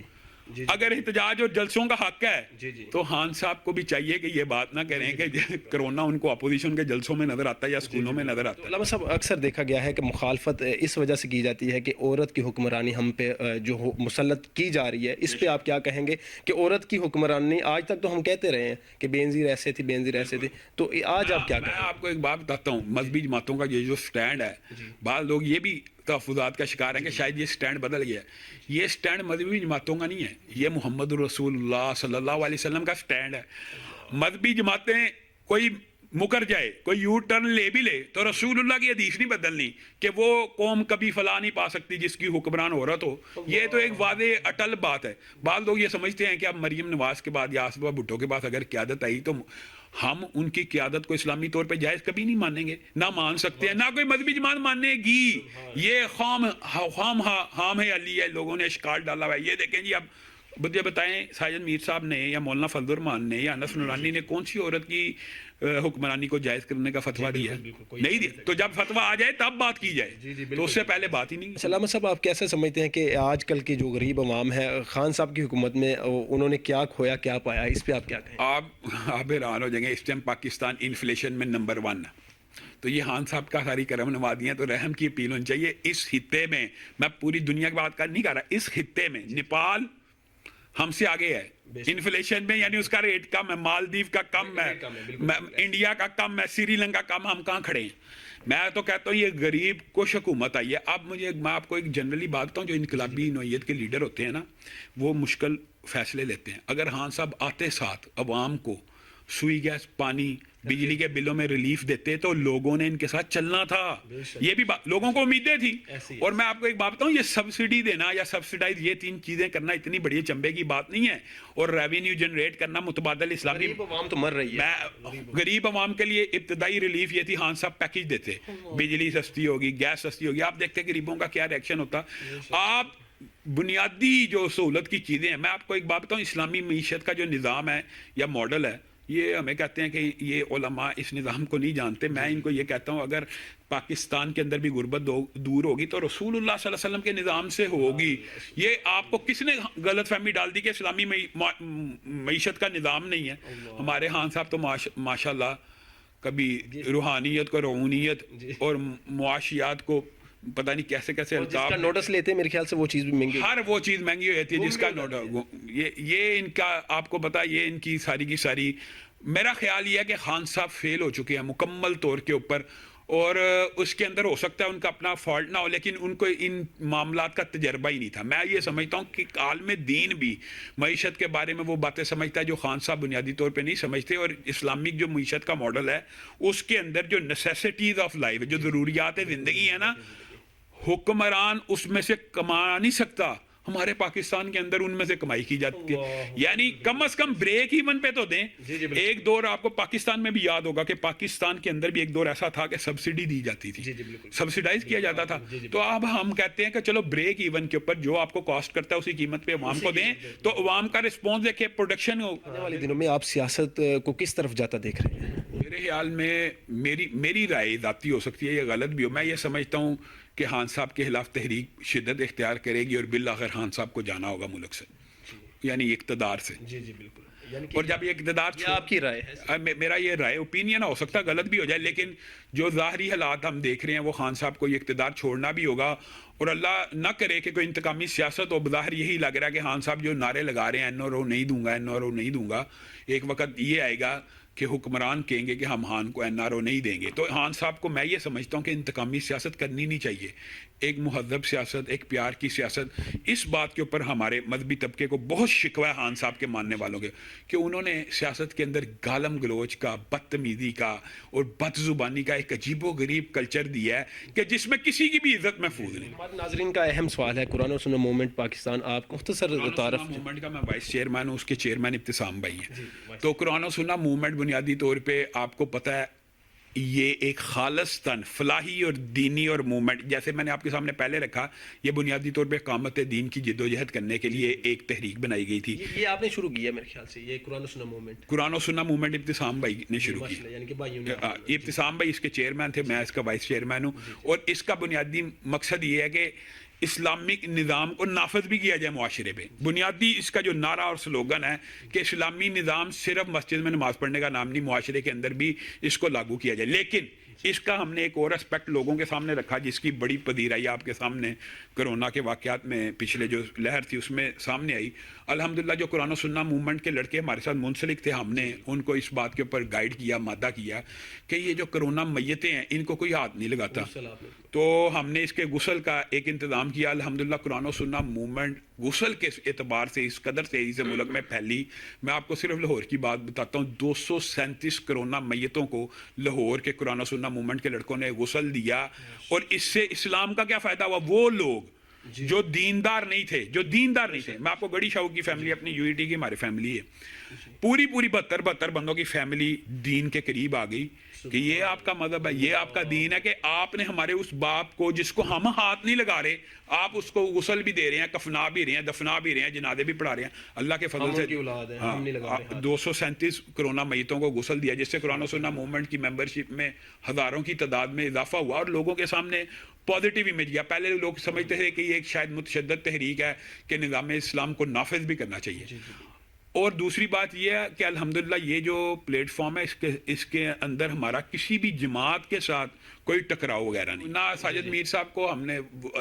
اگر احتجاج اور جلسوں کا حق ہے تو خان صاحب کو بھی چاہیے کہ یہ بات نہ کریں کہ کرونا ان کو اپوزیشن کے جلسوں میں نظر آتا ہے یا اسکولوں میں نظر آتا ہے. علامہ صاحب اکثر دیکھا گیا ہے کہ مخالفت اس وجہ سے کی جاتی ہے کہ عورت کی حکمرانی ہم پہ جو مسلط کی جا رہی ہے. اس پہ آپ کیا کہیں گے کہ عورت کی حکمرانی آج تک تو ہم کہتے رہے ہیں کہ بے نظیر ایسے تھی، بے نظیر ایسے تھی، تو آج آپ کیا کہیں؟ میں آپ کو ایک بات بتاتا ہوں، مذہبی جماعتوں کا یہ جو سٹینڈ ہے، بعض لوگ یہ بھی تحفظات کا شکار ہیں کہ شاید یہ سٹینڈ بدل گیا ہے. یہ سٹینڈ مذہبی جماعتوں کا نہیں ہے، یہ محمد رسول اللہ صلی اللہ علیہ وسلم کا سٹینڈ ہے. مذہبی جماعتیں کوئی مکر جائے, کوئی یو ٹرن لے بھی لے, تو رسول اللہ کی حدیث نہیں بدلنی کہ وہ قوم کبھی فلاح نہیں پا سکتی جس کی حکمران عورت ہو. یہ تو ایک واضح اٹل بات ہے. بعض لوگ یہ سمجھتے ہیں کہ اب مریم نواز کے بعد یا آصفہ بھٹو کے پاس اگر قیادت آئی تو ہم ان کی قیادت کو اسلامی طور پہ جائز کبھی نہیں مانیں گے, نہ مان سکتے ہیں, نہ کوئی مذہبی جماعت مانے گی. یہ خام ہے علی ہے, لوگوں نے اشکال ڈالا ہوا ہے. یہ دیکھیں جی, اب مجھے بتائیں ساجد میر صاحب نے یا مولانا فضل الرحمان نے یا انس نورانی نے کون سی عورت کی حکمرانی کو جائز کرنے کا فتویٰ دیا؟ نہیں دیا. تو جب فتویٰ آ جائے تب بات کی جائے, تو اس سے پہلے بات ہی نہیں. علامہ صاحب آپ کیسے سمجھتے ہیں کہ آج کل کی جو غریب عوام ہے خان صاحب کی حکومت میں انہوں نے کیا کھویا کیا پایا, اس پہ آپ کیا کہیں؟ آپ حیران ہو جائیں گے, اس ٹائم پاکستان انفلیشن میں نمبر 1 ہے. تو یہ خان صاحب کا ساری کرم نوازیاں, تو رحم کی اپیل ہونی چاہیے. اس خطے میں, میں پوری دنیا کی بات نہیں کر رہا, اس خطے میں نیپال ہم سے آگے ہے انفلیشن میں, یعنی اس کا ریٹ کم ہے, مالدیو کا کم ہے, انڈیا کا کم ہے, سری لنکا کم, ہم کہاں کھڑے ہیں. میں تو کہتا ہوں یہ غریب کش حکومت آئی ہے. اب میں آپ کو ایک جنرلی بات بتاؤں, جو انقلابی نوعیت کے لیڈر ہوتے ہیں نا, وہ مشکل فیصلے لیتے ہیں. اگر خان صاحب آتے ساتھ عوام کو سوئی گیس, پانی, بجلی کے بلوں میں ریلیف دیتے تو لوگوں نے ان کے ساتھ چلنا تھا. یہ بھی لوگوں کو امیدیں تھی. اور میں آپ کو ایک بات بتاؤں, یہ سبسڈی دینا یا سبسڈائز, یہ 3 چیزیں کرنا اتنی بڑی چمبے کی بات نہیں ہے. اور ریونیو جنریٹ کرنا متبادل اسلامی, غریب عوام تو مر رہی ہے. غریب عوام کے لیے ابتدائی ریلیف یہ تھی, خان صاحب پیکج دیتے, بجلی سستی ہوگی, گیس سستی ہوگی. آپ دیکھتے غریبوں کا کیا ریئیکشن ہوتا. آپ بنیادی جو سہولت کی چیزیں ہیں, میں آپ کو ایک بات بتاؤں, اسلامی معیشت کا جو نظام ہے یا ماڈل ہے, یہ ہمیں کہتے ہیں کہ یہ علماء اس نظام کو نہیں جانتے. میں ان کو یہ کہتا ہوں, اگر پاکستان کے اندر بھی غربت دور ہوگی تو رسول اللہ صلی اللہ علیہ وسلم کے نظام سے ہوگی. یہ آپ کو کس نے غلط فہمی ڈال دی کہ اسلامی معیشت کا نظام نہیں ہے؟ ہمارے خان صاحب تو ماشاءاللہ کبھی روحانیت کو رعونیت اور معاشیات کو پتہ نہیں کیسے کیسے القاب نوٹس لیتے ہیں, میرے خیال سے وہ چیز بھی مہنگی, ہر وہ چیز مہنگی ہو جاتی ہے جس کا نوٹس. یہ ان کا آپ کو پتا, یہ ان کی ساری میرا خیال یہ ہے کہ خان صاحب فیل ہو چکے ہیں مکمل طور کے اوپر. اور اس کے اندر ہو سکتا ہے ان کا اپنا فالٹ نہ ہو, لیکن ان کو ان معاملات کا تجربہ ہی نہیں تھا. میں یہ سمجھتا ہوں کہ عالم دین بھی معیشت کے بارے میں وہ باتیں سمجھتا ہے جو خان صاحب بنیادی طور پہ نہیں سمجھتے. اور اسلامک جو معیشت کا ماڈل ہے, اس کے اندر جو نیسیسٹیز آف لائف, جو ضروریات زندگی ہے نا, حکمران اس میں سے کما نہیں سکتا. ہمارے پاکستان کے اندر ان میں سے کمائی کی جاتی ہے. یعنی کم از کم بریک ایون پہ تو دیں. ایک دور آپ کو پاکستان میں بھی یاد ہوگا کہ پاکستان کے اندر بھی ایک دور ایسا تھا کہ سبسڈی دی جاتی تھی, سبسڈائز کیا جاتا تھا. تو اب ہم کہتے ہیں کہ چلو بریک ایون کے اوپر جو آپ کو کاسٹ کرتا ہے اسی قیمت پہ عوام کو دیں, تو عوام کا رسپانس دیکھیں, پروڈکشن ہو. آنے والے دنوں میں آپ سیاست کو کس طرف جاتا دیکھ رہے ہیں؟ میرے خیال میں میری رائے ذاتی ہو سکتی ہے, یہ غلط بھی ہو. میں یہ سمجھتا ہوں کہ خان صاحب کے خلاف تحریک شدت اختیار کرے گی, اور بالآخر خان صاحب کو جانا ہوگا ملک سے, یعنی اقتدار سے. بالکل. اور جب یہ اقتدار, آپ کی رائے ہے؟ میرا یہ رائے اوپینین ہو سکتا ہے غلط بھی ہو جائے, لیکن جو ظاہری حالات ہم دیکھ رہے ہیں وہ خان صاحب کو یہ اقتدار چھوڑنا بھی ہوگا. اور اللہ نہ کرے کہ کوئی انتقامی سیاست ہو. بظاہر یہی لگ رہا ہے کہ خان صاحب جو نعرے لگا رہے ہیں NRO نہیں دوں گا, NRO نہیں دوں گا, ایک وقت یہ آئے گا کہ حکمران کہیں گے کہ ہم خان کو NRO نہیں دیں گے. تو خان صاحب کو میں یہ سمجھتا ہوں کہ انتقامی سیاست کرنی نہیں چاہیے, ایک مہذب سیاست, ایک پیار کی سیاست. اس بات کے اوپر ہمارے مذہبی طبقے کو بہت شکوہ ہے خان صاحب کے ماننے والوں کے, کہ انہوں نے سیاست کے اندر گالم گلوچ کا, بدتمیزی کا اور بد زبانی کا ایک عجیب و غریب کلچر دیا ہے کہ جس میں کسی کی بھی عزت محفوظ نہیں. ہمارے ناظرین کا اہم سوال ہے, قرآن و سنت موومنٹ پاکستان, آپ مختصر تعارف. موومنٹ کا میں وائس چیئرمین ہوں, اس کے چیئرمین ابتسام بھائی ہیں. تو قرآن و سنت موومنٹ بنیادی طور پہ آپ کو پتہ ہے یہ ایک خالصتاً فلاحی اور دینی اور موومنٹ, جیسے میں نے آپ کے سامنے پہلے رکھا, یہ بنیادی طور پہ اقامت دین کی جدوجہد کرنے کے لیے ایک تحریک بنائی گئی تھی. یہ آپ نے شروع کیا میرے خیال سے, یہ قرآن و سنت موومنٹ. قرآن و سنت موومنٹ ابتسام بھائی نے شروع کی, یعنی کہ بھائیوں نے, ابتسام بھائی اس کے چیئرمین تھے, میں اس کا وائس چیئرمین ہوں. اور اس کا بنیادی مقصد یہ ہے کہ اسلامک نظام کو نافذ بھی کیا جائے معاشرے پہ. بنیادی اس کا جو نعرہ اور سلوگن ہے کہ اسلامی نظام صرف مسجد میں نماز پڑھنے کا نام نہیں, معاشرے کے اندر بھی اس کو لاگو کیا جائے. لیکن اس کا ہم نے ایک اور اسپیکٹ لوگوں کے سامنے رکھا جس کی بڑی پذیرائی آپ کے سامنے کرونا کے واقعات میں پچھلے جو لہر تھی اس میں سامنے آئی. الحمدللہ جو قرآن و سنہ موومنٹ کے لڑکے ہمارے ساتھ منسلک تھے, ہم نے ان کو اس بات کے اوپر گائیڈ کیا, مادہ کیا کہ یہ جو کرونا میتیں ہیں ان کو کوئی ہاتھ نہیں لگاتا. تو ہم نے اس کے غسل کا ایک انتظام کیا. الحمدللہ قرآن و سنہ موومنٹ غسل کے اعتبار سے اس قدر تیزی سے ملک میں پھیلی. میں آپ کو صرف لاہور کی بات بتاتا ہوں, 237 کرونا میتوں کو لاہور کے قرآن و سنہ موومنٹ کے لڑکوں نے غسل دیا. اور اس سے اسلام کا کیا فائدہ ہوا؟ وہ لوگ جو دیندار نہیں تھے, میں آپ کو گڑی شاہو کی فیملی, اپنی یو ای ٹی کی ہماری فیملی ہے, پوری 72 بندوں کی فیملی دین کے قریب آ گئی کہ یہ آپ کا مذہب ہے, یہ آپ کا دین ہے کہ آپ نے ہمارے اس باپ کو جس کو ہم ہاتھ نہیں لگا رہے, آپ اس کو غسل بھی دے رہے ہیں, کفنا بھی رہے ہیں, دفنا بھی رہے ہیں, جنازے بھی پڑھا رہے ہیں. اللہ کے فضل سے 237 کرونا میتوں کو غسل دیا, جس سے قرآن و سنہ موومنٹ کی ممبرشپ میں ہزاروں کی تعداد میں اضافہ ہوا اور لوگوں کے سامنے پازیٹیو امیج گیا. پہلے لوگ سمجھتے تھے کہ یہ ایک شاید متشدد تحریک ہے کہ نظام اسلام کو نافذ بھی کرنا چاہیے. اور دوسری بات یہ ہے کہ الحمدللہ یہ جو پلیٹ فارم ہے اس کے اندر ہمارا کسی بھی جماعت کے ساتھ کوئی ٹکراؤ وغیرہ نہیں. نہ ساجد میر صاحب کو ہم نے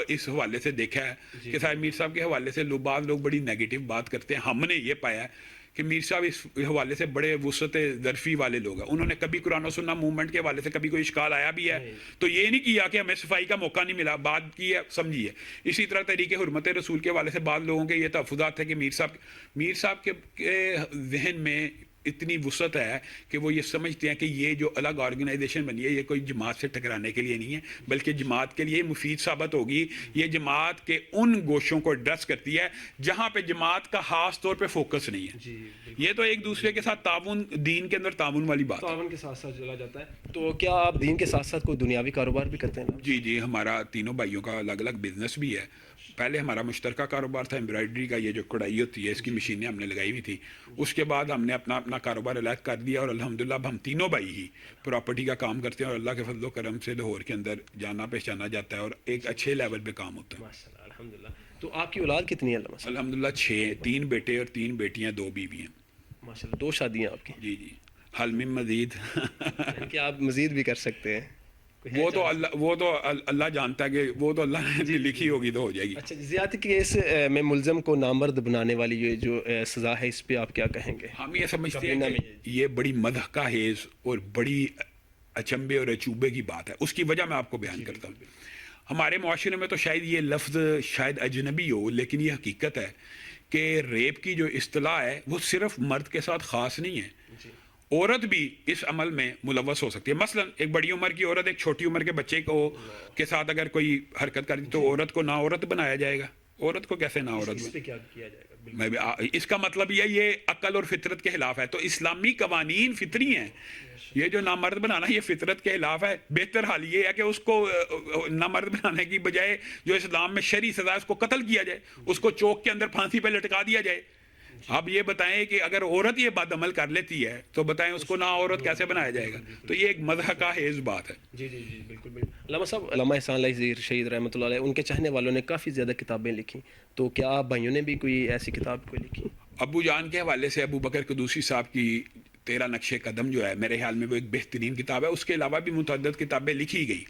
اس حوالے سے دیکھا ہے کہ ساجد میر صاحب کے حوالے سے بعض لوگ بڑی نیگیٹو بات کرتے ہیں. ہم نے یہ پایا ہے کہ میر صاحب اس حوالے سے بڑے وسعت ظرفی والے لوگ ہیں. انہوں نے کبھی قرآن و سنہ موومنٹ کے حوالے سے کبھی کوئی اشکال آیا بھی ہے تو یہ نہیں کیا کہ ہمیں صفائی کا موقع نہیں ملا, بات کی ہے, سمجھیے. اسی طرح طریقے حرمت رسول کے حوالے سے بعض لوگوں کے یہ تحفظات تھے کہ میر صاحب کے ذہن میں اتنی وسعت ہے کہ وہ یہ سمجھتے ہیں کہ یہ جو الگ آرگنائزیشن بنی ہے یہ کوئی جماعت سے ٹکرانے کے لیے نہیں ہے بلکہ جماعت کے لیے مفید ثابت ہوگی. یہ جماعت کے ان گوشوں کو ایڈریس کرتی ہے جہاں پہ جماعت کا خاص طور پہ فوکس نہیں ہے. یہ تو ایک دوسرے کے ساتھ تعاون, دین کے اندر تعاون والی بات ہے, تعاون کے ساتھ ساتھ چلا جاتا ہے. تو کیا آپ دین کے ساتھ ساتھ کوئی دنیاوی کاروبار بھی کرتے ہیں؟ جی, ہمارا تینوں بھائیوں کا الگ الگ بزنس بھی ہے. پہلے ہمارا مشترکہ کاروبار تھا ایمبرائڈری کا, یہ جو کڑھائی ہوتی ہے اس کی مشینیں ہم نے لگائی ہوئی تھی. اس کے بعد ہم نے اپنا کاروبار علیحدہ کر دیا اور الحمدللہ اب ہم تینوں بھائی ہی پراپرٹی کا کام کرتے ہیں اور اللہ کے فضل و کرم سے لاہور کے اندر جانا پہچانا جاتا ہے اور ایک اچھے لیول پہ کام ہوتا ہے. ماشاءاللہ, الحمدللہ. تو آپ کی اولاد کتنی ہے؟ الحمدللہ 6, 3 بیٹے اور 3 بیٹیاں, 2 بیوی ہیں. ماشاءاللہ, 2 شادیاں آپ کی؟ جی, حل میں مزید کہ آپ مزید بھی کر سکتے ہیں. وہ تو اللہ جانتا ہے کہ وہ تو اللہ نے لکھی ہوگی تو ہو جائے گی. اچھا, زیادتی کیس میں ملزم کو نامرد بنانے والی یہ جو سزا ہے اس پہ آپ کیا کہیں گے؟ ہم یہ سمجھتے ہیں کہ یہ بڑی مضحکہ خیز اور بڑی اچنبے اور اچوبے کی بات ہے. اس کی وجہ میں آپ کو بیان کرتا ہوں. ہمارے معاشرے میں تو شاید یہ لفظ شاید اجنبی ہو لیکن یہ حقیقت ہے کہ ریپ کی جو اصطلاح ہے وہ صرف مرد کے ساتھ خاص نہیں ہے, عورت بھی اس عمل میں ملوث ہو سکتی ہے. مثلا ایک بڑی عمر کی عورت ایک چھوٹی عمر کے بچے کے ساتھ اگر کوئی حرکت کر دی تو عورت کو نا عورت بنایا جائے گا. عورت کو کیسے نا عورت کیا کیا جائے گا؟ اس کا مطلب یہ عقل اور فطرت کے خلاف ہے. تو اسلامی قوانین فطری ہیں, یہ جو نامرد بنانا یہ فطرت کے خلاف ہے. بہتر حال یہ ہے کہ اس کو نامرد بنانے کی بجائے جو اسلام میں شرعی سزا ہے اس کو قتل کیا جائے, اس کو چوک کے اندر پھانسی پہ لٹکا دیا جائے. اب یہ بتائیں کہ اگر عورت یہ بد عمل کر لیتی ہے تو بتائیں اس کو نا عورت کیسے بنایا جائے گا؟ تو یہ ایک مضحکہ خیز بات ہے. جی, بالکل. علامہ صاحب, علامہ احسان اللہ ظہیر شہید رحمۃ اللہ علیہ, ان کے چاہنے والوں نے کافی زیادہ کتابیں لکھی, تو کیا آپ بھائیوں نے بھی کوئی ایسی کتاب کوئی لکھی؟ ابو جان کے حوالے سے ابو بکر قدوسی صاحب کی 13 نقش قدم جو ہے میرے خیال میں وہ ایک بہترین کتاب ہے. اس کے علاوہ بھی متعدد کتابیں لکھی گئی.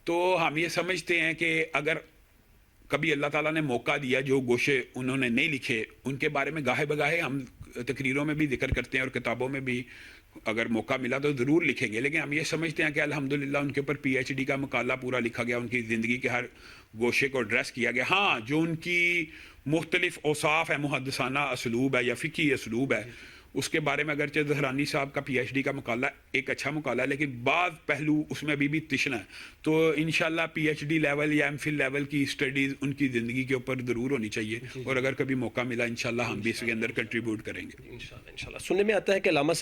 تو ہم یہ سمجھتے ہیں کہ اگر کبھی اللہ تعالیٰ نے موقع دیا, جو گوشے انہوں نے نہیں لکھے ان کے بارے میں گاہے بگاہے ہم تقریروں میں بھی ذکر کرتے ہیں اور کتابوں میں بھی اگر موقع ملا تو ضرور لکھیں گے. لیکن ہم یہ سمجھتے ہیں کہ الحمدللہ ان کے اوپر PhD کا مقالہ پورا لکھا گیا, ان کی زندگی کے ہر گوشے کو ایڈریس کیا گیا. ہاں, جو ان کی مختلف اوصاف ہے, محدثانہ اسلوب ہے یا فقہی اسلوب ہے, اس کے بارے میں اگرچہ زہرانی صاحب کا PhD کا مقالہ ایک اچھا مقالہ ہے لیکن بعض پہلو اس میں بھی تشنا ہے. تو انشاءاللہ PhD لیول یا MPhil لیول کی اسٹڈیز ان کی زندگی کے اوپر ضرور ہونی چاہیے اور اگر کبھی موقع ملا انشاءاللہ ہم بھی اس کے اندر کنٹریبیوٹ کریں گے. انشاءاللہ. سننے میں آتا ہے کہ علامہ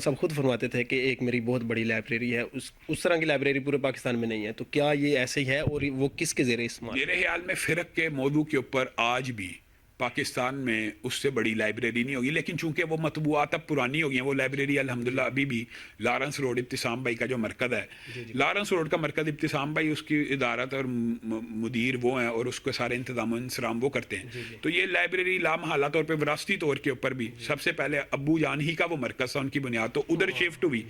صاحب خود فرماتے تھے کہ ایک میری بہت بڑی لائبریری ہے, اس طرح کی لائبریری پورے پاکستان میں نہیں ہے. تو کیا یہ ایسے ہی ہے اور وہ کس کے زیر استعمال؟ میرے خیال میں فرق کے موضوع کے اوپر آج بھی پاکستان میں اس سے بڑی لائبریری نہیں ہوگی، لیکن چونکہ وہ مطبوعات اب پرانی ہو گئی ہیں، وہ لائبریری الحمدللہ ابھی بھی لارنس روڈ ابتسام بھائی کا جو مرکز ہے، لارنس روڈ کا مرکز ابتسام بھائی اس کی ادارت اور مدیر وہ ہیں، اور اس کے سارے انتظام و انصرام وہ کرتے ہیں. تو یہ لائبریری لامحالہ طور پہ وراثتی طور کے اوپر بھی سب سے پہلے ابو جان ہی کا وہ مرکز تھا، ان کی بنیاد تو ادھر شفٹ ہوئی،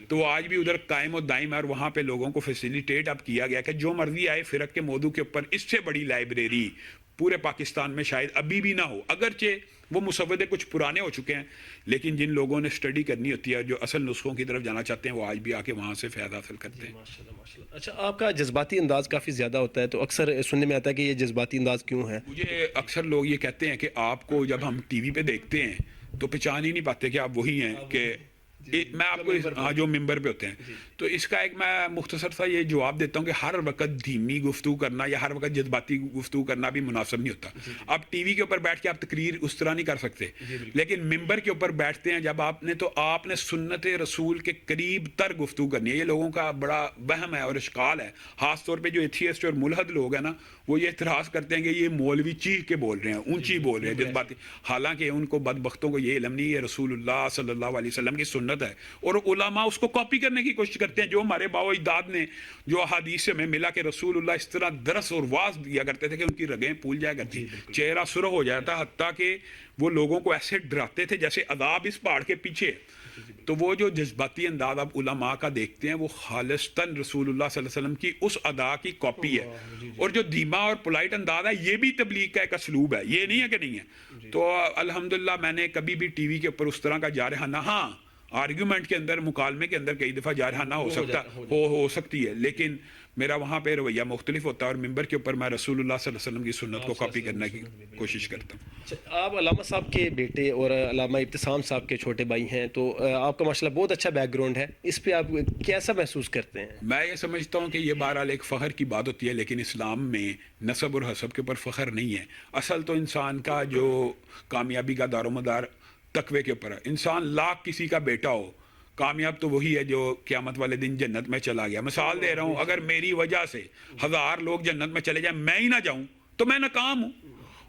تو وہ آج بھی ادھر قائم و دائم ہے، اور وہاں پہ لوگوں کو فیسیلیٹیٹ اب کیا گیا کہ جو مرضی آئے فرق کے موضوع کے اوپر. اس سے بڑی لائبریری پورے پاکستان میں شاید ابھی بھی نہ ہو، اگرچہ وہ مسودے کچھ پرانے ہو چکے ہیں، لیکن جن لوگوں نے اسٹڈی کرنی ہوتی ہے، جو اصل نسخوں کی طرف جانا چاہتے ہیں، وہ آج بھی آ کے وہاں سے فائدہ حاصل کرتے ہیں. ماشاءاللہ ماشاءاللہ. اچھا، آپ کا جذباتی انداز کافی زیادہ ہوتا ہے، تو اکثر سننے میں آتا ہے کہ یہ جذباتی انداز کیوں ہے؟ مجھے اکثر لوگ یہ کہتے ہیں کہ آپ کو جب ہم ٹی وی پہ دیکھتے ہیں تو پہچان ہی نہیں پاتے کہ آپ وہی ہیں، کہ میں آپ کو ہاں جو ممبر پہ ہوتے ہیں. تو اس کا ایک میں مختصر سا یہ جواب دیتا ہوں کہ ہر وقت دھیمی گفتگو کرنا یا ہر وقت جذباتی گفتگو کرنا بھی مناسب نہیں ہوتا. آپ ٹی وی کے اوپر بیٹھ کے آپ تقریر اس طرح نہیں کر سکتے، لیکن ممبر کے اوپر بیٹھتے ہیں جب آپ نے، تو آپ نے سنت رسول کے قریب تر گفتگو کرنی ہے. یہ لوگوں کا بڑا وہم ہے اور اشکال ہے، خاص طور پہ جو ایتھیسٹ اور ملحد لوگ ہیں نا، وہ یہ اعتراض کرتے ہیں کہ یہ مولوی چیخ کے بول رہے ہیں، اونچی بول رہے ہیں جذباتی، حالانکہ ان کو بدبختوں کو یہ علم نہیں ہے رسول اللہ صلی اللہ علیہ وسلم کی سنت ہے، اور علماء اس کو کاپی کرنے کی کوشش کرتے ہیں. جو ہمارے باو اجداد نے، جو احادیث سے میں ملا کہ رسول اللہ اس طرح درس اور واعظ دیا کرتے تھے کہ ان کی رگیں پھول جایا کرتی، چہرہ سرخ ہو جاتا، حتیٰ کہ وہ لوگوں کو ایسے ڈراتے تھے جیسے عذاب اس پہاڑ کے پیچھے. تو وہ جو جذباتی انداز آپ علماء کا دیکھتے ہیں، وہ خالصتاً رسول اللہ صلی اللہ علیہ وسلم کی اس ادا کی کاپی ہے. اور جو دھیما اور پولائٹ انداز ہے، یہ بھی تبلیغ کا ایک اسلوب ہے، یہ نہیں ہے کہ نہیں ہے. تو الحمدللہ میں نے کبھی بھی ٹی وی کے اوپر اس طرح کا جارحانہ، ہاں آرگیومنٹ کے اندر، مکالمے کے اندر کئی دفعہ جارحانہ ہو سکتی ہے، لیکن میرا وہاں پہ رویہ مختلف ہوتا ہے، اور ممبر کے اوپر میں رسول اللہ صلی اللہ علیہ وسلم کی سنت کو کاپی کرنے کی کوشش کرتا ہوں. آپ علامہ صاحب کے بیٹے اور علامہ ابتسام صاحب کے چھوٹے بھائی ہیں، تو آپ کا ماشاءاللہ بہت اچھا بیک گراؤنڈ ہے، اس پہ آپ کیسا محسوس کرتے ہیں؟ میں یہ سمجھتا ہوں کہ یہ بہرحال ایک فخر کی بات ہوتی ہے، لیکن اسلام میں نسب اور حسب کے اوپر فخر نہیں ہے. اصل تو انسان کا جو کامیابی کا دار و مدار تقوی کے اوپر ہے. انسان لاکھ کسی کا بیٹا ہو، کامیاب تو وہی ہے جو قیامت والے دن جنت میں چلا گیا. مثال دے رہا ہوں، اگر میری وجہ سے 1000 لوگ جنت میں چلے جائیں، میں ہی نہ جاؤں تو میں ناکام ہوں،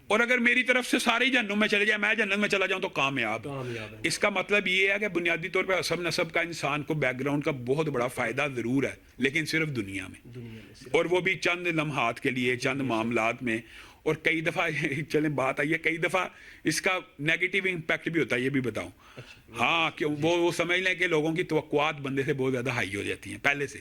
اور اگر میری طرف سے سارے جنت میں چلے جائیں، میں جنت میں چلا جاؤں تو کامیاب. اس کا مطلب یہ ہے کہ بنیادی طور پہ حسب نسب کا انسان کو بیک گراؤنڈ کا بہت بڑا فائدہ ضرور ہے، لیکن صرف دنیا میں، اور وہ بھی چند لمحات کے لیے، چند معاملات میں. اور کئی دفعہ چلیں بات آئی ہے، کئی دفعہ اس کا نیگیٹو امپیکٹ بھی ہوتا ہے، یہ بھی بتاؤں. ہاں کہ وہ سمجھ لیں کہ لوگوں کی توقعات بندے سے بہت زیادہ ہائی ہو جاتی ہیں پہلے سے.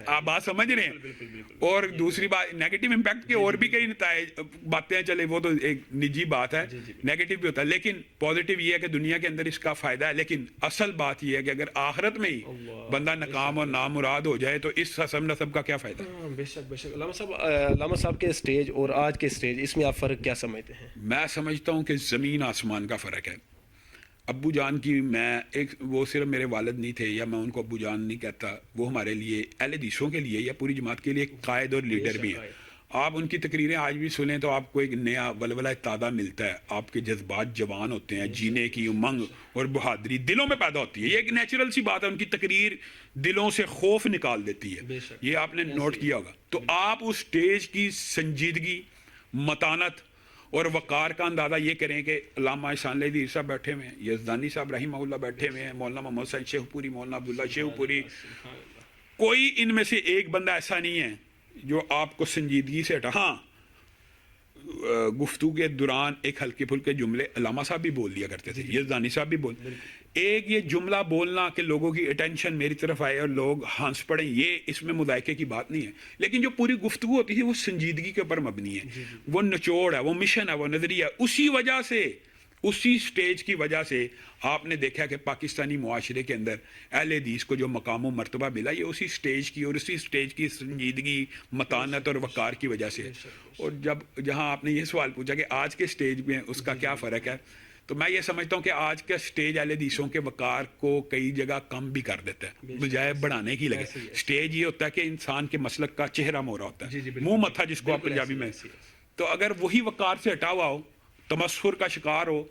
آپ بات سمجھ رہے ہیں. اور دوسری بات نیگیٹو امپیکٹ کے اور بھی کئی نتائج باتیں چلے، وہ تو ایک نجی بات ہے، نیگیٹو بھی ہوتا ہے، لیکن پازیٹیو یہ ہے کہ دنیا کے اندر اس کا فائدہ ہے. لیکن اصل بات یہ ہے کہ اگر آخرت میں ہی بندہ ناکام اور نامراد ہو جائے تو اس حسب نسب کا کیا فائدہ؟ بے شک بے شک. علامہ صاحب کے اسٹیج اور آج کے اسٹیج، اس میں آپ فرق کیا سمجھتے ہیں؟ میں سمجھتا ہوں کہ زمین آسمان کا فرق ہے. ابو جان کی میں ایک، وہ صرف میرے والد نہیں تھے، یا میں ان کو ابو جان نہیں کہتا، وہ ہمارے لیے اہل حدیثوں کے لیے یا پوری جماعت کے لیے ایک قائد اور لیڈر بھی ہیں. آپ ان کی تقریریں آج بھی سنیں تو آپ کو ایک نیا ولولہ تازہ ملتا ہے، آپ کے جذبات جوان ہوتے ہیں، جینے کی امنگ اور بہادری دلوں میں پیدا ہوتی ہے. یہ ایک نیچرل سی بات ہے، ان کی تقریر دلوں سے خوف نکال دیتی ہے، یہ آپ نے نوٹ کیا ہوگا. تو آپ اس سٹیج کی سنجیدگی، متانت اور وقار کا اندازہ یہ کریں کہ علامہ احسان اللہ دیر صاحب بیٹھے ہوئے ہیں، یزدانی صاحب رحمہ اللہ بیٹھے ہوئے ہیں، مولانا محمد حسین شیخ پوری، مولانا عبداللہ شیخ پوری، کوئی ان میں سے ایک بندہ ایسا نہیں ہے جو آپ کو سنجیدگی سے ہٹا. ہاں گفتگو کے دوران ایک ہلکے پھلکے جملے علامہ صاحب بھی بول دیا کرتے تھے، یزدانی صاحب بھی بول. ایک یہ جملہ بولنا کہ لوگوں کی اٹینشن میری طرف آئے اور لوگ ہنس پڑیں، یہ اس میں مذائقے کی بات نہیں ہے. لیکن جو پوری گفتگو ہوتی ہے وہ سنجیدگی کے اوپر مبنی ہے، وہ نچوڑ ہے، وہ مشن ہے، وہ نظریہ. اسی وجہ سے، اسی سٹیج کی وجہ سے آپ نے دیکھا کہ پاکستانی معاشرے کے اندر اہل حدیث کو جو مقام و مرتبہ ملا، یہ اسی سٹیج کی اور اسی سٹیج کی سنجیدگی، متانت اور وقار کی وجہ سے. اور جہاں آپ نے یہ سوال پوچھا کہ آج کے سٹیج میں اس کا کیا فرق ہے، تو میں یہ سمجھتا ہوں کہ آج کا سٹیج اہل حدیثوں کے وقار کو کئی جگہ کم بھی کر دیتا ہے بجائے بڑھانے کی لگے. سٹیج یہ ہوتا ہے کہ انسان کے مسلک کا چہرہ مورا ہوتا ہے، منہ متھا جس کو آپ پنجابی میں. تو اگر وہی وقار سے ہٹا ہوا ہو، تمسخر کا شکار ہو،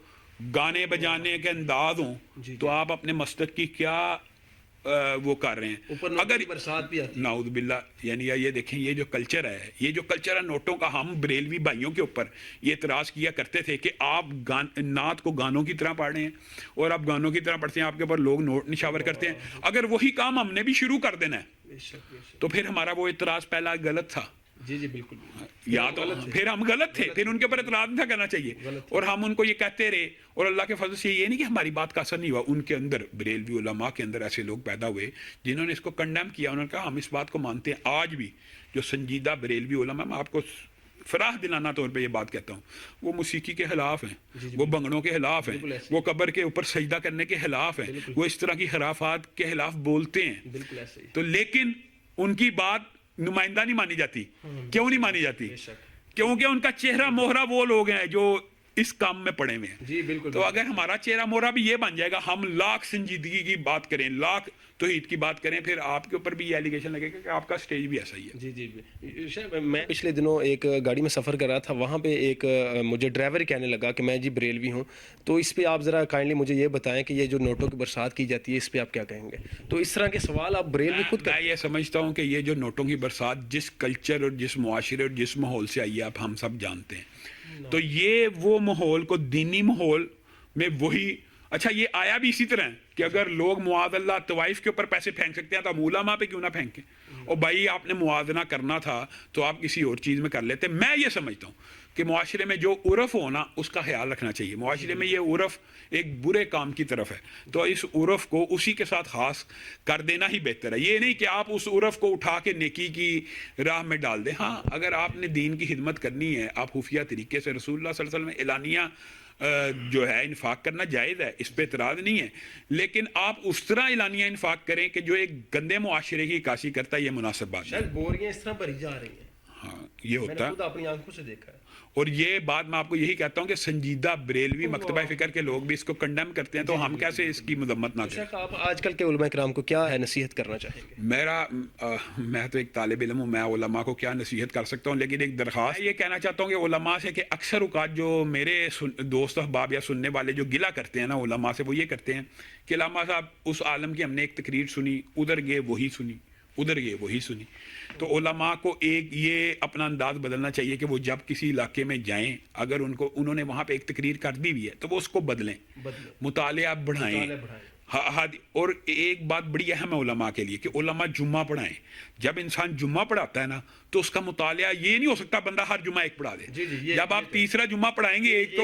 گانے بجانے کے انداز ہوں، تو آپ اپنے مسلک کی کیا وہ کر رہے ہیں. اوپر نوٹوں کی برسات بھی آتی ہے. نعوذ باللہ. یعنی یہ دیکھیں یہ جو کلچر ہے نوٹوں کا. ہم بریلوی بھائیوں کے اوپر یہ اعتراض کیا کرتے تھے کہ آپ نعت کو گانوں کی طرح پڑھ رہے ہیں اور آپ گانوں کی طرح پڑھتے ہیں, آپ کے اوپر لوگ نوٹ نشاور کرتے ہیں. اگر وہی کام ہم نے بھی شروع کر دینا ہے تو پھر ہمارا وہ اعتراض پہلا غلط تھا. جی جی بالکل. یا تو پھر ہم غلط تھے, پھر ان کے اوپر اعتراض نہ کرنا چاہیے, اور ہم ان کو یہ کہتے رہے. اور اللہ کے فضل سے یہ نہیں کہ ہماری بات کا اثر نہیں ہوا, ان کے اندر بریلوی علماء کے اندر ایسے لوگ پیدا ہوئے جنہوں نے اس کو کنڈیم کیا. انہوں نے کہا ہم اس بات کو مانتے ہیں. آج بھی جو سنجیدہ بریلوی علماء, میں آپ کو فراح دلانا طور پہ یہ بات کہتا ہوں, وہ موسیقی کے خلاف ہیں, وہ بنگڑوں کے خلاف ہیں, وہ قبر کے اوپر سجدہ کرنے کے خلاف ہیں, وہ اس طرح کی خرافات کے خلاف بولتے ہیں. بالکل ایسے ہی. تو لیکن ان کی بات نمائندہ نہیں مانی جاتی. کیوں نہیں مانی جاتی؟ کیونکہ ان کا چہرہ موہرا وہ لوگ ہیں جو اس کام میں پڑے ہوئے ہیں. جی بالکل. تو اگر ہمارا چہرہ موہرا بھی یہ بن جائے گا, ہم لاکھ سنجیدگی کی بات کریں, لاکھ توحید کی بات کریں, پھر آپ کے اوپر بھی یہ ایلیگیشن لگے گا کہ آپ کا سٹیج بھی ایسا ہی ہے. جی جی. میں پچھلے دنوں ایک گاڑی میں سفر کر رہا تھا, وہاں پہ ایک مجھے ڈرائیور کہنے لگا کہ میں جی بریلوی ہوں. تو اس پہ آپ ذرا کائنڈلی مجھے یہ بتائیں کہ یہ جو نوٹوں کی برسات کی جاتی ہے اس پہ آپ کیا کہیں گے؟ تو اس طرح کے سوال آپ بریلوی خود میں یہ سمجھتا ہوں کہ یہ جو نوٹوں کی برسات جس کلچر اور جس معاشرے اور جس ماحول سے آئی ہے, آپ ہم سب جانتے ہیں. تو یہ وہ ماحول کو دینی ماحول میں وہی, اچھا یہ آیا بھی اسی طرح ہے کہ اگر لوگ معاذ اللہ طوائف کے اوپر پیسے پھینک سکتے ہیں تو ہم علماء پہ کیوں نہ پھینکیں؟ اور بھائی آپ نے موازنہ کرنا تھا تو آپ کسی اور چیز میں کر لیتے. میں یہ سمجھتا ہوں کہ معاشرے میں جو عرف ہونا اس کا خیال رکھنا چاہیے. معاشرے میں یہ عرف ایک برے کام کی طرف ہے, تو اس عرف کو اسی کے ساتھ خاص کر دینا ہی بہتر ہے. یہ نہیں کہ آپ اس عرف کو اٹھا کے نیکی کی راہ میں ڈال دیں. ہاں اگر آپ نے دین کی خدمت کرنی ہے, آپ خفیہ طریقے سے رسول اللہ صلی اللہ علیہ وسلم میں اعلانیہ جو ہے انفاق کرنا جائز ہے, اس پہ اعتراض نہیں ہے, لیکن آپ اس طرح اعلانیہ انفاق کریں کہ جو ایک گندے معاشرے کی عکاسی کرتا ہے, یہ مناسب بات ہے. شاید بوریاں اس طرح بھری جا رہی ہیں. ہاں یہ میں نے ہوتا خود ہے. اپنی آنکھوں سے دیکھا ہے. اور یہ بات میں آپ کو یہی کہتا ہوں کہ سنجیدہ بریلوی مکتبہ فکر کے لوگ بھی اس کو کنڈیم کرتے ہیں, تو ہم کیسے اس کی مذمت نہ کریں. شیخ آپ آج کل کے علماء کرام کو کیا ہے نصیحت کرنا چاہیں گے؟ میں تو ایک طالب علم ہوں, میں علماء کو کیا نصیحت کر سکتا ہوں, لیکن ایک درخواست یہ کہنا چاہتا ہوں کہ علماء سے کہ اکثر اوقات جو میرے دوست احباب یا سننے والے جو گلہ کرتے ہیں نا علماء سے, وہ یہ کرتے ہیں کہ علماء صاحب اس عالم کی ہم نے ایک تقریر سنی, ادھر گئے وہی سنی, ادھر گئے وہی سنی. تو علماء کو ایک یہ اپنا انداز بدلنا چاہیے کہ وہ جب کسی علاقے میں جائیں, اگر انہوں نے وہاں پہ ایک تقریر کر دی ہوئی ہے تو وہ اس کو بدلیں, مطالعہ بڑھائیں. اور ایک بات بڑی اہم ہے علماء کے لیے کہ علماء جمعہ پڑھائیں. جب انسان جمعہ پڑھاتا ہے نا تو اس کا مطالعہ یہ نہیں ہو سکتا بندہ ہر جمعہ ایک پڑھا دے. جب آپ تیسرا جمعہ پڑھائیں گے ایک, تو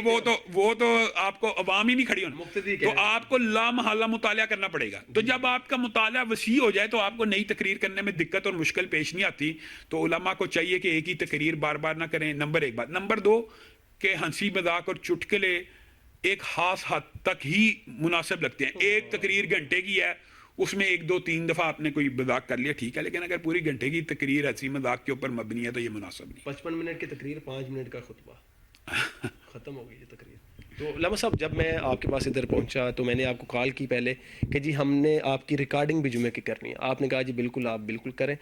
وہ تو آپ کو عوام ہی نہیں کھڑی ہونا, تو آپ کو لامحالہ مطالعہ کرنا پڑے گا. تو جب آپ کا مطالعہ وسیع ہو جائے تو آپ کو نئی تقریر کرنے میں دقت اور مشکل پیش نہیں آتی. تو علماء کو چاہیے کہ ایک ہی تقریر بار بار نہ کریں. نمبر ایک بات. نمبر دو کہ ہنسی مذاق اور چٹکلے ایک خاص حد تک ہی مناسب لگتے ہیں. ایک تقریر گھنٹے کی ہے, اس میں 1 2 3 دفعہ آپ نے کوئی مذاق کر لیا ٹھیک ہے, لیکن اگر پوری گھنٹے کی تقریر ہنسی مذاق کے اوپر مبنی ہے تو یہ مناسب نہیں. 55 منٹ کی تقریر, 5 منٹ کا خطبہ, ختم ہو گئی یہ تقریر. تو علامہ صاحب جب میں آپ کے پاس ادھر پہنچا تو میں نے آپ کو کال کی پہلے کہ جی ہم نے آپ کی ریکارڈنگ بھی جمعے کی کرنی ہے. آپ نے کہا جی بالکل, آپ بالکل کریں.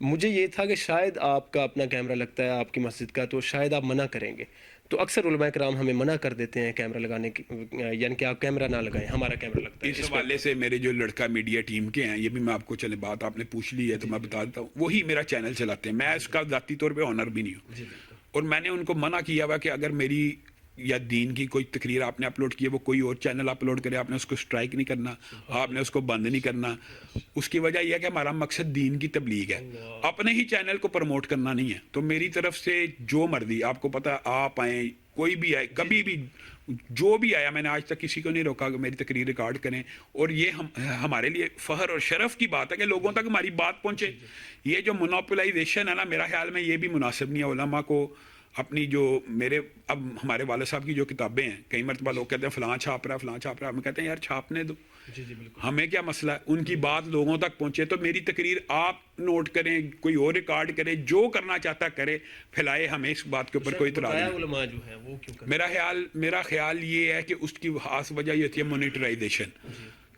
مجھے یہ تھا کہ شاید آپ کا اپنا کیمرہ لگتا ہے آپ کی مسجد کا, تو شاید آپ منع کریں گے. تو اکثر علماء کرام ہمیں منع کر دیتے ہیں کیمرہ لگانے کی, یعنی کہ آپ کیمرہ نہ لگائیں, ہمارا کیمرہ لگتا ہے. اس حوالے سے میرے جو لڑکا میڈیا ٹیم کے ہیں, یہ بھی میں آپ کو چلے بات آپ نے پوچھ لی ہے تو میں بتا دیتا ہوں, وہی میرا چینل چلاتے ہیں. میں اس کا ذاتی طور پہ آنر بھی نہیں ہوں, اور میں نے ان کو منع کیا ہوا کہ اگر میری یا دین کی کوئی تقریر آپ نے اپلوڈ کی ہے, وہ کوئی اور چینل اپلوڈ کرے, آپ نے اس کو سٹرائک نہیں کرنا, آپ نے اس کو بند نہیں کرنا. اس کی وجہ یہ ہے کہ ہمارا مقصد دین کی تبلیغ ہے, اپنے ہی چینل کو پروموٹ کرنا نہیں ہے. تو میری طرف سے جو مرضی, آپ کو پتہ, آپ آئیں, کوئی بھی آئے, کبھی بھی جو بھی آیا, میں نے آج تک کسی کو نہیں روکا کہ میری تقریر ریکارڈ کریں. اور یہ ہمارے لیے فخر اور شرف کی بات ہے کہ لوگوں تک ہماری بات پہنچے. یہ جو مونوپولائزیشن ہے نا, میرا خیال میں یہ بھی مناسب نہیں ہے. علماء کو اپنی جو اب ہمارے والد صاحب کی جو کتابیں ہیں, کئی مرتبہ لوگ کہتے ہیں فلاں چھاپ رہا ہے, فلاں چھاپ رہا ہے. ہم کہتے ہیں یار چھاپنے دو, ہمیں کیا مسئلہ ہے, ان کی بات لوگوں تک پہنچے. تو میری تقریر آپ نوٹ کریں, کوئی اور ریکارڈ کرے, جو کرنا چاہتا کرے, پھیلائے, ہمیں اس بات کے اوپر کوئی اعتراض نہیں. میرا خیال یہ ہے کہ اس کی خاص وجہ یہ ہوتی ہے مونیٹرائزیشن,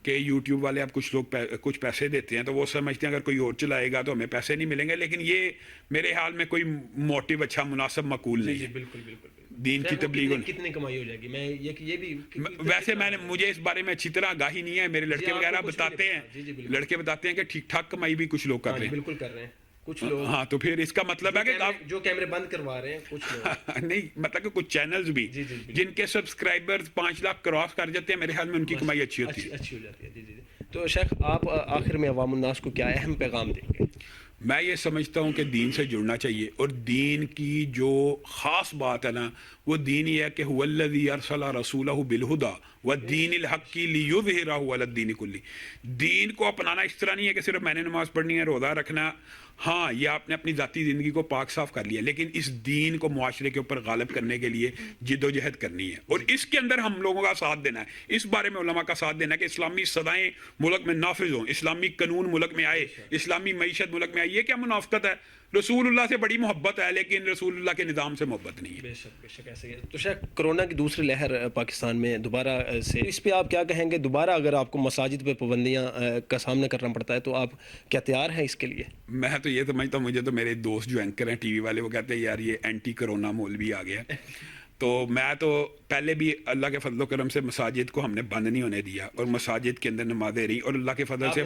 کہ یوٹیوب والے اب کچھ لوگ کچھ پیسے دیتے ہیں, تو وہ سمجھتے ہیں اگر کوئی اور چلائے گا تو ہمیں پیسے نہیں ملیں گے. لیکن یہ میرے حال میں کوئی موٹیو اچھا مناسب معقول نہیں ہے. بالکل بالکل. دین کی تبلیغ کتنی کمائی ہو جائے گی؟ میں یہ بھی ویسے مجھے اس بارے میں اچھی طرح آگاہی نہیں ہے، میرے لڑکے آپ کو وغیرہ کچھ بھی بتاتے نہیں ہیں، پتا۔ جی بالکل، لڑکے بتاتے ہیں کہ ٹھیک ٹھاک کمائی بھی کچھ لوگ کر رہے ہیں۔ بالکل کر رہے ہیں کچھ لوگ، ہاں تو پھر اس کا مطلب ہے کہ آپ جو کیمرے بند کروا رہے ہیں کچھ لوگ نہیں، مطلب کہ کچھ چینلز بھی جی بالکل، جن کے سبسکرائبر 5 لاکھ کراس کر جاتے ہیں، میرے خیال میں ان کی کمائی اچھی ہوتی ہے۔ اچھی ہو جاتی ہے۔ جی تو شیخ آپ آخر میں عوام الناس کو کیا اہم پیغام دیں گے؟ میں یہ سمجھتا ہوں کہ دین سے جڑنا چاہیے، اور دین کی جو خاص بات ہے نا، وہ دین یہ ہے کہ هو الذی ارسل رسولہ بالہدی والدین الحق لیظہرہ علی الدین کلہ۔ دین کو اپنانا اس طرح نہیں ہے کہ صرف میں نے نماز پڑھنی ہے، روزہ رکھنا، ہاں یہ آپ نے اپنی ذاتی زندگی کو پاک صاف کر لیا، لیکن اس دین کو معاشرے کے اوپر غالب کرنے کے لیے جد و جہد کرنی ہے، اور اس کے اندر ہم لوگوں کا ساتھ دینا ہے۔ اس بارے میں علماء کا ساتھ دینا ہے کہ اسلامی سزائیں ملک میں نافذ ہوں، اسلامی قانون ملک میں آئے، اسلامی معیشت ملک میں آئے۔ یہ کیا منافقت ہے؟ رسول اللہ سے بڑی محبت ہے، لیکن رسول اللہ کے نظام سے محبت نہیں ہے۔ بے شک ایسے ہی ہے۔ تو شیخ کرونا کی دوسری لہر پاکستان میں دوبارہ سے، اس پہ آپ کیا کہیں گے؟ دوبارہ اگر آپ کو مساجد پہ پابندیاں کا سامنا کرنا پڑتا ہے تو آپ کیا تیار ہیں اس کے لیے؟ میں تو یہ سمجھتا ہوں، مجھے تو میرے دوست جو اینکر ہیں ٹی وی والے، وہ کہتے ہیں یار یہ اینٹی کرونا مولوی آ گیا۔ تو میں تو پہلے بھی اللہ کے فضل و کرم سے مساجد کو ہم نے بند نہیں ہونے دیا، اور مساجد کے اندر نمازیں رہی، اور اللہ کے فضل سے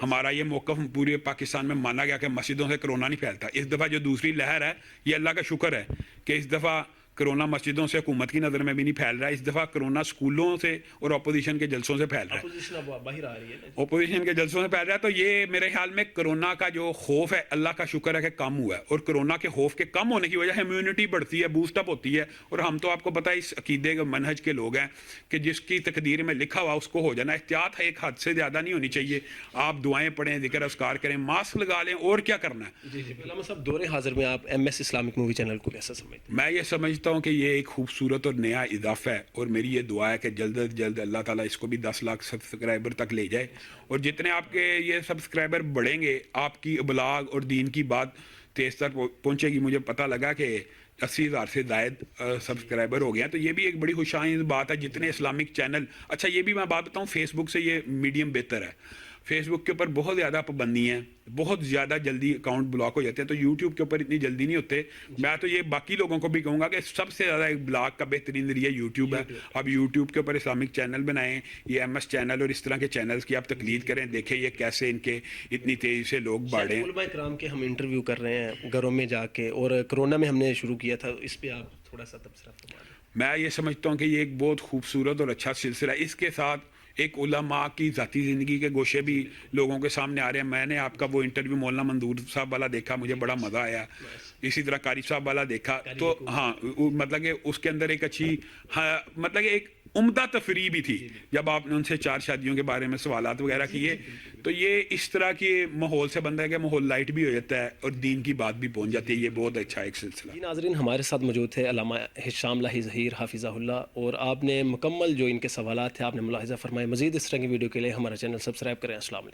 ہمارا یہ موقف پورے پاکستان میں مانا گیا کہ مسجدوں سے کرونا نہیں پھیلتا۔ اس دفعہ جو دوسری لہر ہے، یہ اللہ کا شکر ہے کہ اس دفعہ کرونا مسجدوں سے حکومت کی نظر میں بھی نہیں پھیل رہا ہے، اس دفعہ کرونا سکولوں سے اور اپوزیشن کے جلسوں سے پھیل رہا ہے، اپوزیشن اب باہر آ رہی ہے۔ اپوزیشن کے جلسوں سے پھیل رہا ہے۔ تو یہ میرے خیال میں کرونا کا جو خوف ہے، اللہ کا شکر ہے کہ کم ہوا ہے، اور کرونا کے خوف کے کم ہونے کی وجہ سے امیونٹی بڑھتی ہے، بوسٹ اپ ہوتی ہے، اور ہم تو آپ کو پتہ ہے اس عقیدے کے منہج کے لوگ ہیں کہ جس کی تقدیر میں لکھا ہوا اس کو ہو جانا۔ احتیاط ہے، ایک حد سے زیادہ نہیں ہونی چاہیے۔ آپ دعائیں پڑھیں، ذکر اذکار کریں، ماسک لگا لیں، اور کیا کرنا ہے۔ جی علامہ صاحب، دور حاضر میں آپ M S Islamic movie channel کو کیسا سمجھتے ہیں؟ میں یہ سمجھتا ہوں کہ یہ ایک خوبصورت اور نیا اضافہ ہے، اور میری یہ دعا ہے کہ جلد از جلد اللہ تعالیٰ اس کو بھی 10 لاکھ سبسکرائبر تک لے جائے، اور جتنے آپ کے یہ سبسکرائبر بڑھیں گے، آپ کی ابلاغ اور دین کی بات تیز تر پہنچے گی۔ مجھے پتہ لگا کہ 80,000 سے زائد سبسکرائبر ہو گئے ہیں، تو یہ بھی ایک بڑی خوشائند بات ہے۔ جتنے اسلامک چینل، اچھا یہ بھی میں بات بتاؤں، فیس بک سے یہ میڈیم بہتر ہے۔ فیس بک کے اوپر بہت زیادہ پابندی ہیں، بہت زیادہ جلدی اکاؤنٹ بلاک ہو جاتے ہیں، تو یوٹیوب کے اوپر اتنی جلدی نہیں ہوتے۔ میں تو یہ باقی لوگوں کو بھی کہوں گا کہ سب سے زیادہ ایک بلاک کا بہترین ذریعہ یوٹیوب ہے۔ اب یوٹیوب کے اوپر اسلامک چینل بنائیں، یہ ایم ایس چینل اور اس طرح کے چینلز کی آپ تقلید کریں، دیکھیں یہ کیسے ان کے اتنی تیزی سے لوگ بڑھے ہیں۔ علماء کرام کے ہم انٹرویو کر رہے ہیں گھروں میں جا کے، اور کرونا میں ہم نے شروع کیا تھا، اس پہ آپ تھوڑا سا تبصرہ فرما دیں۔ میں یہ سمجھتا ہوں کہ یہ ایک بہت خوبصورت اور اچھا سلسلہ ہے۔ اس کے ساتھ ایک علماء کی ذاتی زندگی کے گوشے بھی لوگوں کے سامنے آ رہے ہیں۔ میں نے آپ کا وہ انٹرویو مولانا منظور صاحب والا دیکھا، مجھے بڑا مزہ آیا۔ اسی طرح قاری صاحب والا دیکھا، تو ہاں مطلب کہ اس کے اندر ایک اچھی، مطلب کہ ایک عمدہ تفریح بھی تھی جب آپ نے ان سے 4 شادیوں کے بارے میں سوالات وغیرہ کیے۔ تو یہ اس طرح کے ماحول سے بندہ ہے کہ ماحول لائٹ بھی ہو جاتا ہے اور دین کی بات بھی پہنچ جاتی ہے۔ یہ بہت اچھا ایک سلسلہ۔ جی ناظرین، ہمارے ساتھ موجود تھے علامہ ہشام لاہی ظہیر حافظہ اللہ، اور آپ نے مکمل جو ان کے سوالات تھے آپ نے ملاحظہ فرمائے۔ مزید اس طرح کی ویڈیو کے لیے ہمارا چینل سبسکرائب کریں۔ السلام علیکم۔